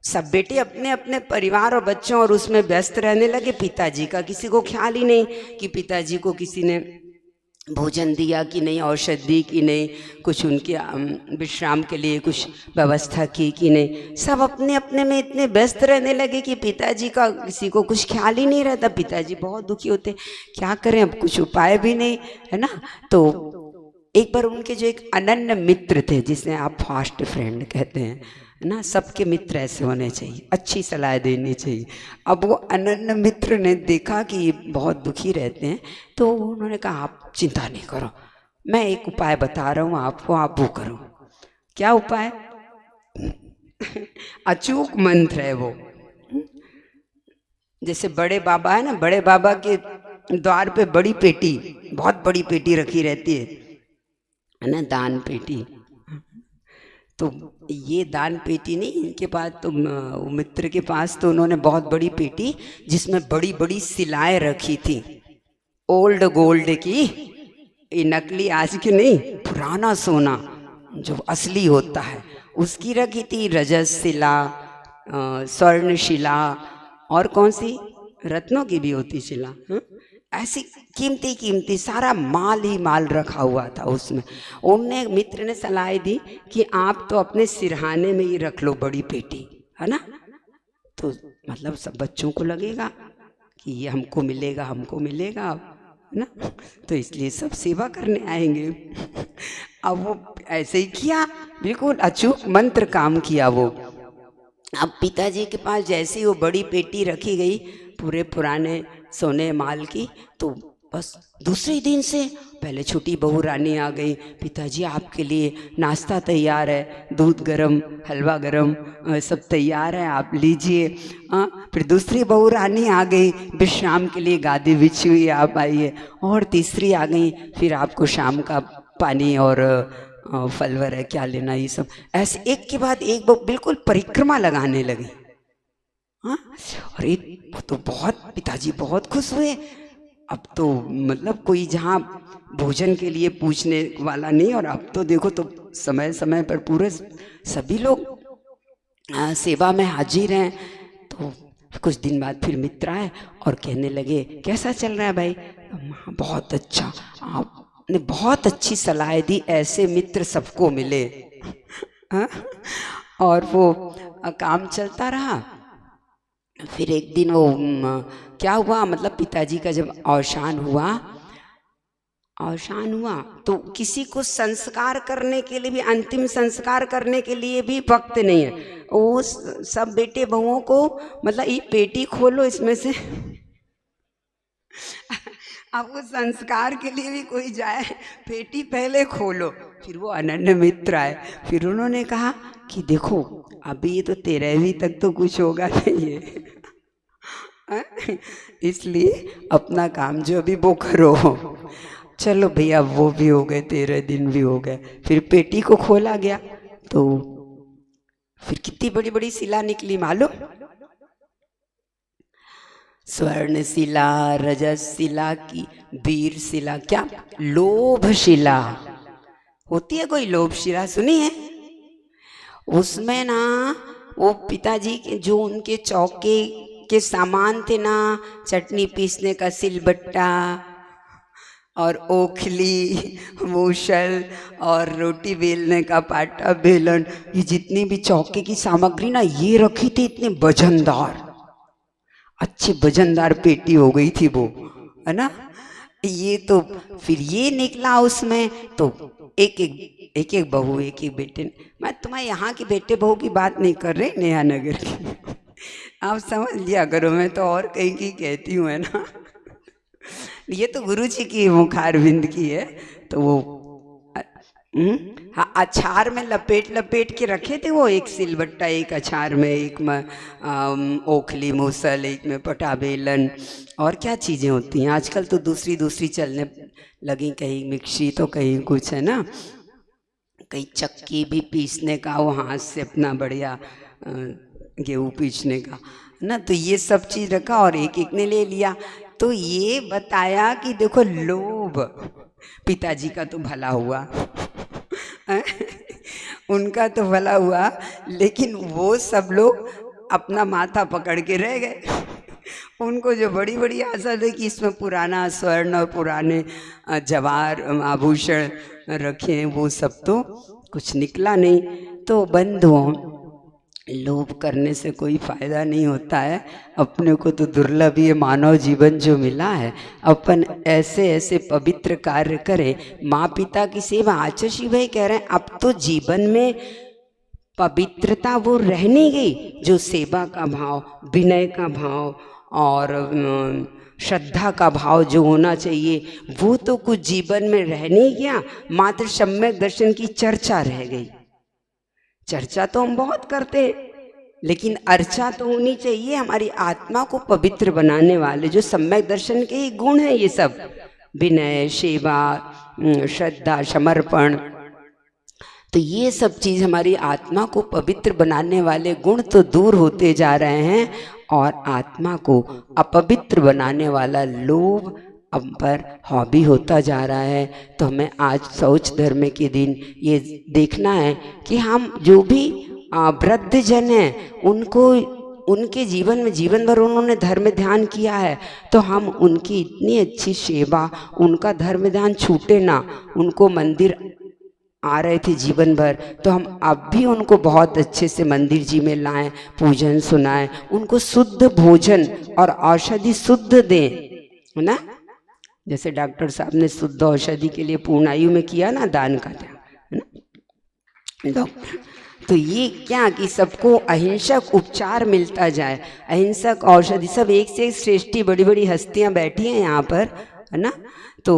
[SPEAKER 3] सब बेटे अपने अपने परिवार और बच्चों और उसमें व्यस्त रहने लगे। पिताजी का किसी को ख्याल ही नहीं कि पिताजी को किसी ने भोजन दिया कि नहीं, औषधि दी कि नहीं, कुछ उनके विश्राम के लिए कुछ व्यवस्था की कि नहीं। सब अपने अपने में इतने व्यस्त रहने लगे कि पिताजी का किसी को कुछ ख्याल ही नहीं रहता। पिताजी बहुत दुखी होते, क्या करें, अब कुछ उपाय भी नहीं है ना। तो एक बार उनके जो एक अनन्य मित्र थे, जिसे आप फास्ट फ्रेंड कहते हैं ना, सबके मित्र ऐसे होने चाहिए, अच्छी सलाह देनी चाहिए। अब वो अनन्य मित्र ने देखा कि ये बहुत दुखी रहते हैं, तो उन्होंने कहा आप चिंता नहीं करो, मैं एक उपाय बता रहा हूँ आपको, आप वो करो। क्या उपाय? अचूक मंत्र है वो। जैसे बड़े बाबा है ना, बड़े बाबा के द्वार पे बड़ी पेटी, बहुत बड़ी पेटी रखी रहती है ना, दान पेटी। तो ये दान पेटी नहीं, इनके पास तो मित्र के पास तो उन्होंने बहुत बड़ी पेटी जिसमें बड़ी बड़ी सिलाएं रखी थी, ओल्ड गोल्ड की, ये नकली आज की नहीं, पुराना सोना जो असली होता है उसकी रखी थी रजस शिला, स्वर्ण शिला, और कौन सी रत्नों की भी होती शिला, ऐसी कीमती कीमती सारा माल ही माल रखा हुआ था उसमें। उनने मित्र ने सलाह दी कि आप तो अपने सिरहाने में ही रख लो बड़ी पेटी, है ना, तो मतलब सब बच्चों को लगेगा कि ये हमको मिलेगा, हमको मिलेगा, है ना, तो इसलिए सब सेवा करने आएंगे। अब वो ऐसे ही किया, बिल्कुल अचूक मंत्र काम किया वो। अब पिताजी के पास जैसे ही वो बड़ी पेटी रखी गई पूरे पुराने सोने माल की, तो बस दूसरे दिन से पहले छोटी बहू रानी आ गई, पिताजी आपके लिए नाश्ता तैयार है, दूध गरम, हलवा गरम, सब तैयार है, आप लीजिए। फिर दूसरी बहू रानी आ गई, विश्राम के लिए गादी बिछी हुई, आप आइए। और तीसरी आ गई, फिर आपको शाम का पानी और फलवर है, क्या लेना, ये सब ऐसे एक के बाद एक बिल्कुल परिक्रमा लगाने लगी। हाँ, अरे तो बहुत पिताजी बहुत खुश हुए। अब तो मतलब कोई जहाँ भोजन के लिए पूछने वाला नहीं, और अब तो देखो तो समय समय पर पूरे सभी लोग सेवा में हाजिर हैं। तो कुछ दिन बाद फिर मित्र आए और कहने लगे कैसा चल रहा है भाई? बहुत अच्छा, आपने बहुत अच्छी सलाह दी, ऐसे मित्र सबको मिले। और वो काम चलता रहा। फिर एक दिन वो क्या हुआ, मतलब पिताजी का जब अवसान हुआ तो किसी को संस्कार करने के लिए भी, अंतिम संस्कार करने के लिए भी वक्त नहीं है। वो सब बेटे बहुओं को मतलब ये पेटी खोलो इसमें से अब वो संस्कार के लिए भी कोई जाए, पेटी पहले खोलो। फिर वो अनन्य मित्र आए, फिर उन्होंने कहा कि देखो अभी ये तो 13वीं तक तो कुछ होगा नहीं है, इसलिए अपना काम जो अभी वो करो। चलो भैया वो भी हो गए, 13 दिन भी हो गए। फिर पेटी को खोला गया तो फिर कितनी बड़ी बड़ी शिला निकली मालूम? स्वर्ण शिला, रजस शिला की वीर शिला, क्या लोभ शिला होती है, कोई लोभ शिला सुनी है? उसमें ना वो पिताजी के जो उनके चौके के सामान थे ना, चटनी पीसने का सिलबट्टा और ओखली, मूसल और रोटी बेलने का पाटा, बेलन, ये जितनी भी चौके की सामग्री ना ये रखी थी, इतने वजनदार, अच्छी वजनदार पेटी हो गई थी वो, है ना। ये तो फिर ये निकला उसमें, तो एक एक बहू, एक एक बेटे, मैं तुम्हारे यहाँ की बेटे बहू की बात नहीं कर रही, नया नगर की आप समझ लिया करो, मैं तो और कहीं की कहती हूँ, है ना। ये तो गुरु जी की मुखारविंद की है। तो वो हाँ, अचार में लपेट के रखे थे वो, एक सिलबट्टा, एक अचार में, एक में ओखली मूसल, एक में पटा बेलन, और क्या चीज़ें होती हैं आजकल तो दूसरी चलने लगी, कहीं मिक्सी तो कहीं कुछ, है ना, कहीं चक्की भी पीसने का, वो हाथ से अपना बढ़िया गेहूँ पीसने का, है ना। तो ये सब चीज़ रखा और एक एक ने ले लिया। तो ये बताया कि देखो लोभ, पिताजी का तो भला हुआ उनका तो भला हुआ, लेकिन वो सब लोग अपना माथा पकड़ के रह गए। उनको जो बड़ी बड़ी आशा थी कि इसमें पुराना स्वर्ण और पुराने जवाहर आभूषण रखे हैं, वो सब तो कुछ निकला नहीं। तो बंधुओं, लोभ करने से कोई फायदा नहीं होता है। अपने को तो दुर्लभ ये मानव जीवन जो मिला है, अपन ऐसे ऐसे पवित्र कार्य करें, माँ पिता की सेवा। आचार्य शिव भाई कह रहे हैं अब तो जीवन में पवित्रता वो रह नहीं गई, जो सेवा का भाव, विनय का भाव और श्रद्धा का भाव जो होना चाहिए वो तो कुछ जीवन में रह नहीं गया। मात्र सम्यक दर्शन की चर्चा रह गई। चर्चा तो हम बहुत करते हैं, लेकिन अर्चा तो होनी चाहिए हमारी आत्मा को पवित्र बनाने वाले, जो सम्यक दर्शन के ही गुण हैं ये सब, विनय, सेवा, श्रद्धा, समर्पण। तो ये सब चीज़ हमारी आत्मा को पवित्र बनाने वाले गुण तो दूर होते जा रहे हैं, और आत्मा को अपवित्र बनाने वाला लोभ, हम पर हॉबी होता जा रहा है। तो हमें आज शौच धर्म के दिन ये देखना है कि हम जो भी वृद्ध जन हैं उनको, उनके जीवन में जीवन भर उन्होंने धर्म ध्यान किया है, तो हम उनकी इतनी अच्छी सेवा, उनका धर्म ध्यान छूटे ना। उनको मंदिर आ रहे थे जीवन भर, तो हम अब भी उनको बहुत अच्छे से मंदिर जी में लाएं, पूजन सुनाएं, उनको शुद्ध भोजन और औषधि शुद्ध दें, है ना। जैसे डॉक्टर साहब ने शुद्ध औषधि के लिए पूर्ण आयु में किया ना दान का त्याग, है ना डॉक्टर। तो ये क्या कि सबको अहिंसक उपचार मिलता जाए, अहिंसक औषधि, सब एक से एक श्रेष्ठी बड़ी बड़ी हस्तियां बैठी हैं यहाँ पर, है ना। तो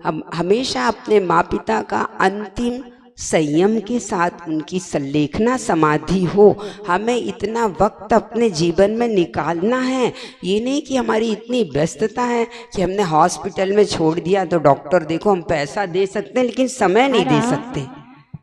[SPEAKER 3] हम हमेशा अपने माँ पिता का अंतिम संयम के साथ उनकी संलेखना समाधि हो। हमें इतना वक्त अपने जीवन में निकालना है, ये नहीं कि हमारी इतनी व्यस्तता है कि हमने हॉस्पिटल में छोड़ दिया तो डॉक्टर देखो हम पैसा दे सकते हैं लेकिन समय नहीं दे सकते।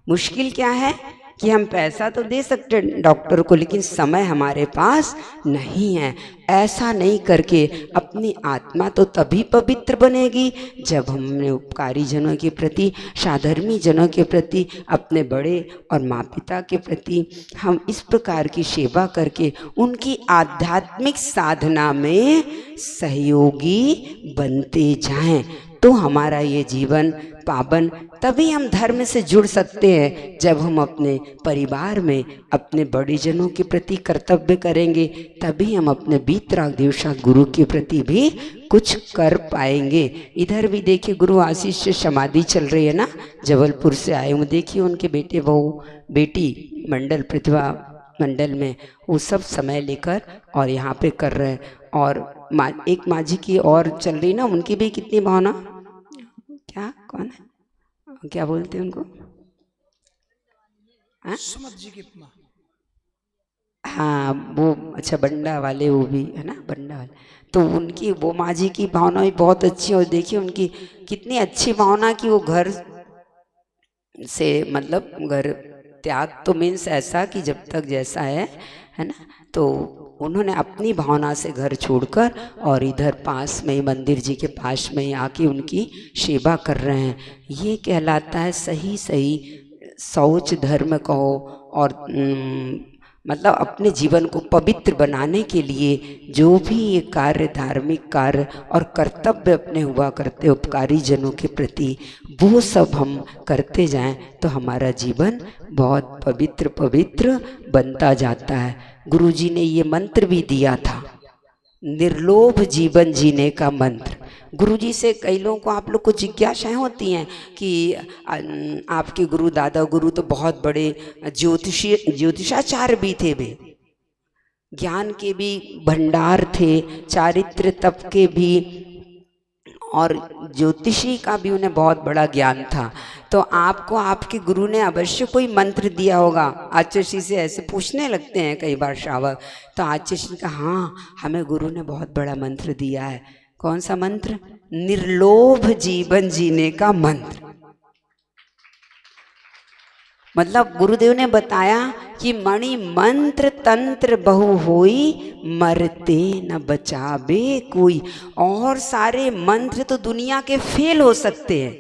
[SPEAKER 3] मुश्किल क्या है कि हम पैसा तो दे सकते डॉक्टर को लेकिन समय हमारे पास नहीं है। ऐसा नहीं करके अपनी आत्मा तो तभी पवित्र बनेगी जब हमने उपकारी जनों के प्रति, साधर्मी जनों के प्रति, अपने बड़े और माँ पिता के प्रति हम इस प्रकार की सेवा करके उनकी आध्यात्मिक साधना में सहयोगी बनते जाएं। तो हमारा ये जीवन पावन, तभी हम धर्म से जुड़ सकते हैं जब हम अपने परिवार में अपने बड़े जनों के प्रति कर्तव्य करेंगे, तभी हम अपने वीतराग देवशा गुरु के प्रति भी कुछ कर पाएंगे। इधर भी देखिए गुरु आशीष से समाधि चल रही है ना, जबलपुर से आए हूँ, देखिए उनके बेटे बहू बेटी मंडल प्रतिभा मंडल में वो सब समय लेकर और यहाँ पे कर रहे हैं। और एक माझी की और चल रही ना, उनकी भी कितनी भावना, क्या कौन है, क्या बोलते हैं उनको,
[SPEAKER 2] सुमत जी की उपमा।
[SPEAKER 3] हाँ वो अच्छा बंडा वाले, वो भी है ना बंडा वाले, तो उनकी वो माँ जी की भावना भी बहुत अच्छी है। और देखिए उनकी कितनी अच्छी भावना कि वो घर से मतलब घर त्याग तो मीन्स ऐसा कि जब तक जैसा है ना, तो उन्होंने अपनी भावना से घर छोड़कर और इधर पास में ही मंदिर जी के पास में ही आके उनकी सेवा कर रहे हैं। ये कहलाता है सही सही शौच धर्म कहो, और मतलब अपने जीवन को पवित्र बनाने के लिए जो भी ये कार्य, धार्मिक कार्य और कर्तव्य अपने हुआ करते उपकारी जनों के प्रति, वो सब हम करते जाएं तो हमारा जीवन बहुत पवित्र पवित्र बनता जाता है। गुरुजी ने ये मंत्र भी दिया था, निर्लोभ जीवन जीने का मंत्र। गुरुजी से कई लोगों को, आप लोग को जिज्ञासाएं होती हैं कि आपके गुरु दादा गुरु तो बहुत बड़े ज्योतिषाचार्य भी थे, वे ज्ञान के भी भंडार थे, चारित्र तप के भी, और ज्योतिषी का भी उन्हें बहुत बड़ा ज्ञान था। तो आपको आपके गुरु ने अवश्य कोई मंत्र दिया होगा। आचार्य से ऐसे पूछने लगते हैं कई बार श्रावक, तो आचार्य ने कहा हाँ हमें गुरु ने बहुत बड़ा मंत्र दिया है। कौन सा मंत्र? निर्लोभ जीवन जीने का मंत्र। मतलब गुरुदेव ने बताया कि मणि मंत्र तंत्र बहु होई, मरते न बचावे कोई। और सारे मंत्र तो दुनिया के फेल हो सकते हैं,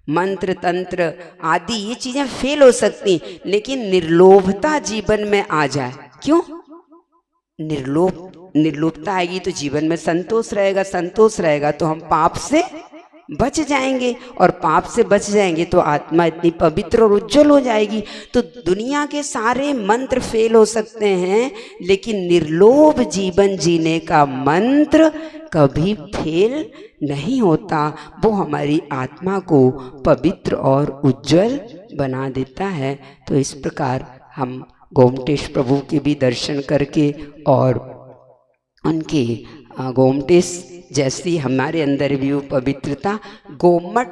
[SPEAKER 3] मंत्र तंत्र आदि ये चीजें फेल हो सकती, लेकिन निर्लोभता जीवन में आ जाए। क्यों? निर्लोभता आएगी तो जीवन में संतोष रहेगा, संतोष रहेगा तो हम पाप से बच जाएंगे, और पाप से बच जाएंगे तो आत्मा इतनी पवित्र और उज्जवल हो जाएगी। तो दुनिया के सारे मंत्र फेल हो सकते हैं, लेकिन निर्लोभ जीवन जीने का मंत्र कभी फेल नहीं होता। वो हमारी आत्मा को पवित्र और उज्जवल बना देता है। तो इस प्रकार हम गोमटेश प्रभु के भी दर्शन करके और उनके गोमटेश जैसी हमारे अंदर भी वो पवित्रता, गोमट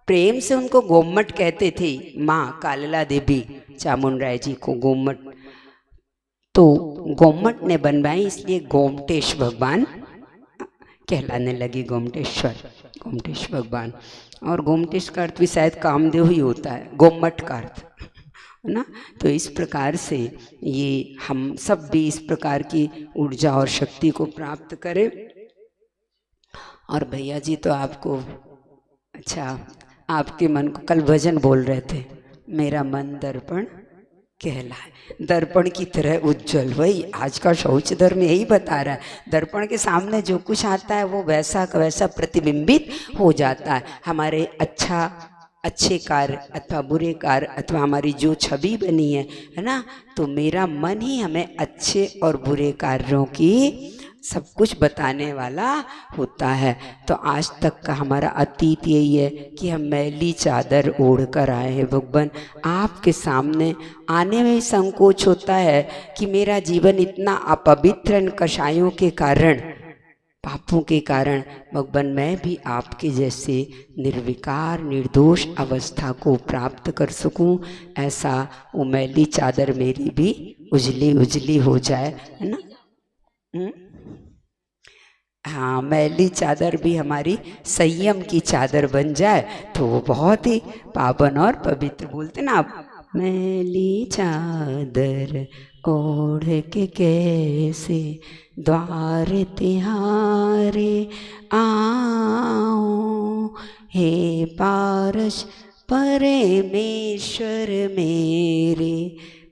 [SPEAKER 3] प्रेम से उनको गोमट कहते थे। माँ कालला देवी चामुंडराय जी को गोमट, तो गोमट ने बनवाई, इसलिए गोमटेश भगवान कहलाने लगे, गोमटेश्वर, गोमटेश भगवान। और गोमटेश का अर्थ भी शायद कामदेव ही होता है, गोमट का अर्थ ना। तो इस प्रकार से ये हम सब भी इस प्रकार की ऊर्जा और शक्ति को प्राप्त करें। और भैया जी तो आपको, अच्छा, आपके मन को कल भजन बोल रहे थे, मेरा मन दर्पण कहलाए, दर्पण की तरह उज्जवल। वही आज का शौच धर्म यही बता रहा है, दर्पण के सामने जो कुछ आता है वो वैसा का वैसा प्रतिबिंबित हो जाता है। हमारे अच्छे कार्य अथवा बुरे कार्य अथवा हमारी जो छवि बनी है ना, तो मेरा मन ही हमें अच्छे और बुरे कार्यों की सब कुछ बताने वाला होता है। तो आज तक का हमारा अतीत यही है कि हम मैली चादर ओढ़ कर आए हैं भगवान। आपके सामने आने में संकोच होता है कि मेरा जीवन इतना अपवित्र कषायों के कारण, पापों के कारण, भगवान मैं भी आपके जैसे निर्विकार निर्दोष अवस्था को प्राप्त कर सकूं, ऐसा वो मैली चादर मेरी भी उजली उजली हो जाए, है ना। हाँ, मैली चादर भी हमारी संयम की चादर बन जाए तो वो बहुत ही पावन और पवित्र। बोलते ना आप, मैली चादर ओढ़ के कैसे द्वार तिहारे आओ, हे पारस परमेश्वर मेरे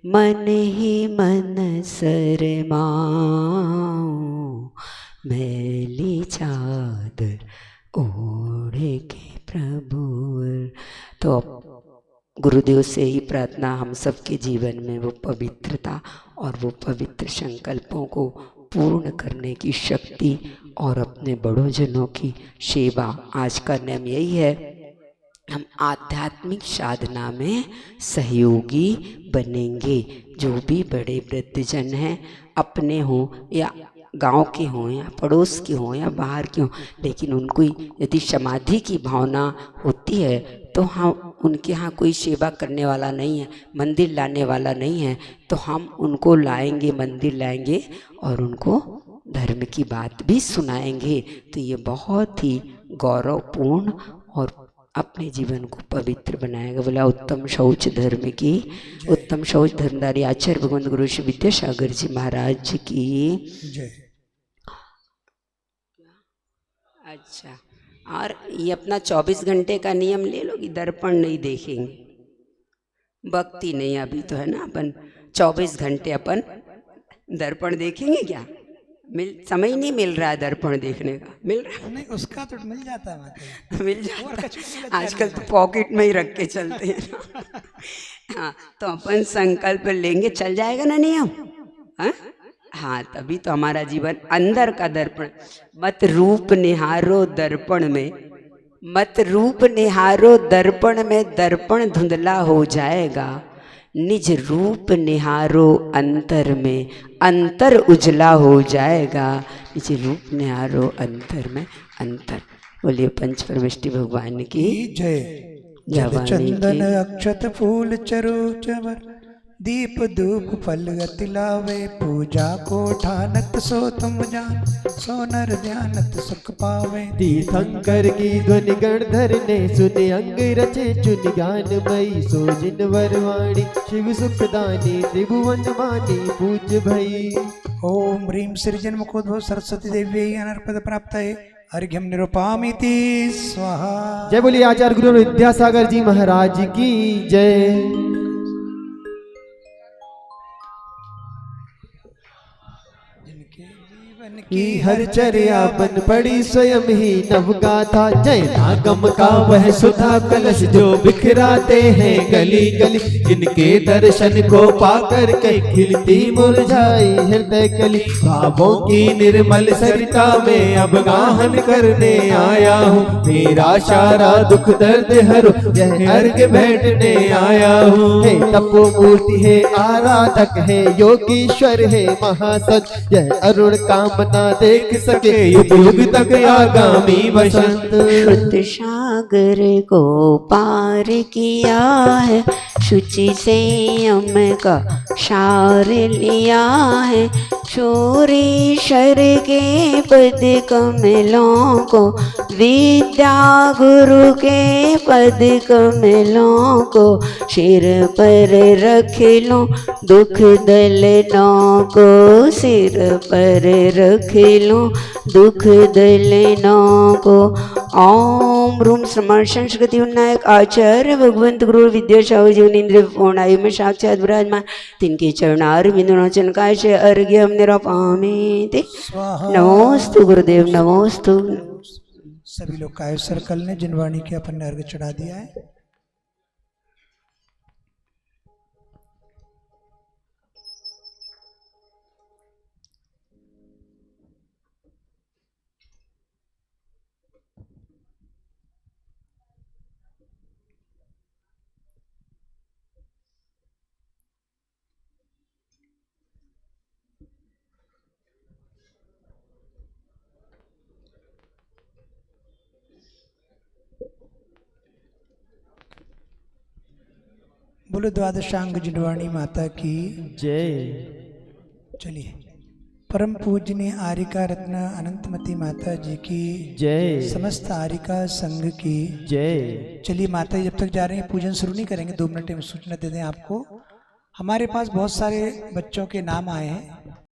[SPEAKER 3] मन ही मन शरमाओ, मैली चादर ओढ़ के प्रभु। तो गुरुदेव से ही प्रार्थना हम सबके जीवन में वो पवित्रता और वो पवित्र संकल्पों को पूर्ण करने की शक्ति और अपने बड़ों जनों की सेवा। आज का नियम यही है, हम आध्यात्मिक साधना में सहयोगी बनेंगे। जो भी बड़े वृद्धजन हैं, अपने हों या गांव के हों या पड़ोस के हों या बाहर के हों, लेकिन उनको यदि समाधि की भावना होती है तो हम उनके यहाँ कोई सेवा करने वाला नहीं है, मंदिर लाने वाला नहीं है, तो हम उनको लाएंगे, मंदिर लाएंगे और उनको धर्म की बात भी सुनाएंगे। तो ये बहुत ही गौरवपूर्ण और अपने जीवन को पवित्र बनाएगा। बोला उत्तम शौच धर्म की, उत्तम शौच धर्मधारी आचार्य भगवंत गुरु श्री विद्यासागर जी महाराज की जय। अच्छा, और ये अपना 24 घंटे का नियम ले लो कि दर्पण नहीं देखेंगे, भक्ति नहीं अभी तो है ना, अपन 24 घंटे अपन दर्पण देखेंगे क्या? समय ही नहीं मिल रहा है दर्पण देखने का, मिल रहा
[SPEAKER 2] नहीं, उसका तो मिल जाता है माता,
[SPEAKER 3] मिल जाता है। आजकल तो पॉकेट में ही रख के चलते हैं ना। हाँ, तो अपन संकल्प लेंगे, चल जाएगा ना नियम। हाँ, तभी तो हमारा जीवन अंदर का दर्पण। मत रूप निहारो दर्पण में, मत रूप निहारो दर्पण में, दर्पण धुंधला हो जाएगा। निज रूप निहारो अंतर में, अंतर उजला हो जाएगा। निज रूप निहारो अंतर में, अंतर। बोलिए पंच परमेष्टि भगवान की
[SPEAKER 2] जय। जल चंदन अक्षत फूल चरो चवर, दीप धूप फल अति लावे, पूजा को ठानत सो तुम जान, सो नर ध्यानत सुख पावे।
[SPEAKER 4] तीर्थंकर की ध्वनि गणधर ने सुने, अंग रचे चुन ज्ञान मई, सो जिन वरवाणी शिव सुखदानी, त्रिभुवन मानी पूज भई।
[SPEAKER 2] ओम ह्रीं सृजन मुखोद्भव सरस्वती देव्यै अनर्पद प्राप्तये अर्घ्यं निरूपामिति स्वाहा।
[SPEAKER 4] जय बोलिए आचार्य गुरु विद्यासागर जी महाराज की जय। की हर चर्या बन पड़ी स्वयं ही नवगाथा, जय नागम का वह सुधा कलश जो बिखराते हैं गली गली, जिनके दर्शन को पाकर के खिलती मुरझाई हृदय कली। भावों की निर्मल सरिता में अब गाहन करने आया हूँ, मेरा सारा दुख दर्द हरो यह अर्घ बैठने आया हूँ। हे तपो मूर्ति है आराधक है योगीश्वर है महासत, यह अरुण कामना देख सके युग युग तक आगामी बसंत।
[SPEAKER 3] शुद्ध सागर को पार किया है, शुचि संयम का सार लिया है, शूरेश्वर के पद कमलों को, विद्या गुरु के पद कमलों को, सिर पर रख लो दुख दलनों को, सिर पर रख लो दुख दलनों को। ओम रूम श्रमण संस्कृति विनायक आचार्य भगवंत गुरु विद्यासागर जीवनेन्द्र पूर्ण आयु में साक्षात विराजमान, तिनके चरणार बिंदुनों चनकाय से अर्घ्य हम निरापामेति। नमोस्तु गुरुदेव, नमोस्तु।
[SPEAKER 2] सभी लोग कायु सर्कल ने जिन वाणी के अपन ने अर्घ्य चढ़ा दिया है। बोलो द्वादशांग जिनवाणी माता की
[SPEAKER 4] जय।
[SPEAKER 2] चलिए परम पूजनीय आरिका रत्न अनंतमती माता जी की
[SPEAKER 4] जय।
[SPEAKER 2] समस्त आरिका संघ की
[SPEAKER 4] जय।
[SPEAKER 2] चलिए माता जी जब तक जा रहे हैं पूजन शुरू नहीं करेंगे, 2 मिनट में सूचना दे दें आपको। हमारे पास बहुत सारे बच्चों के नाम आए हैं,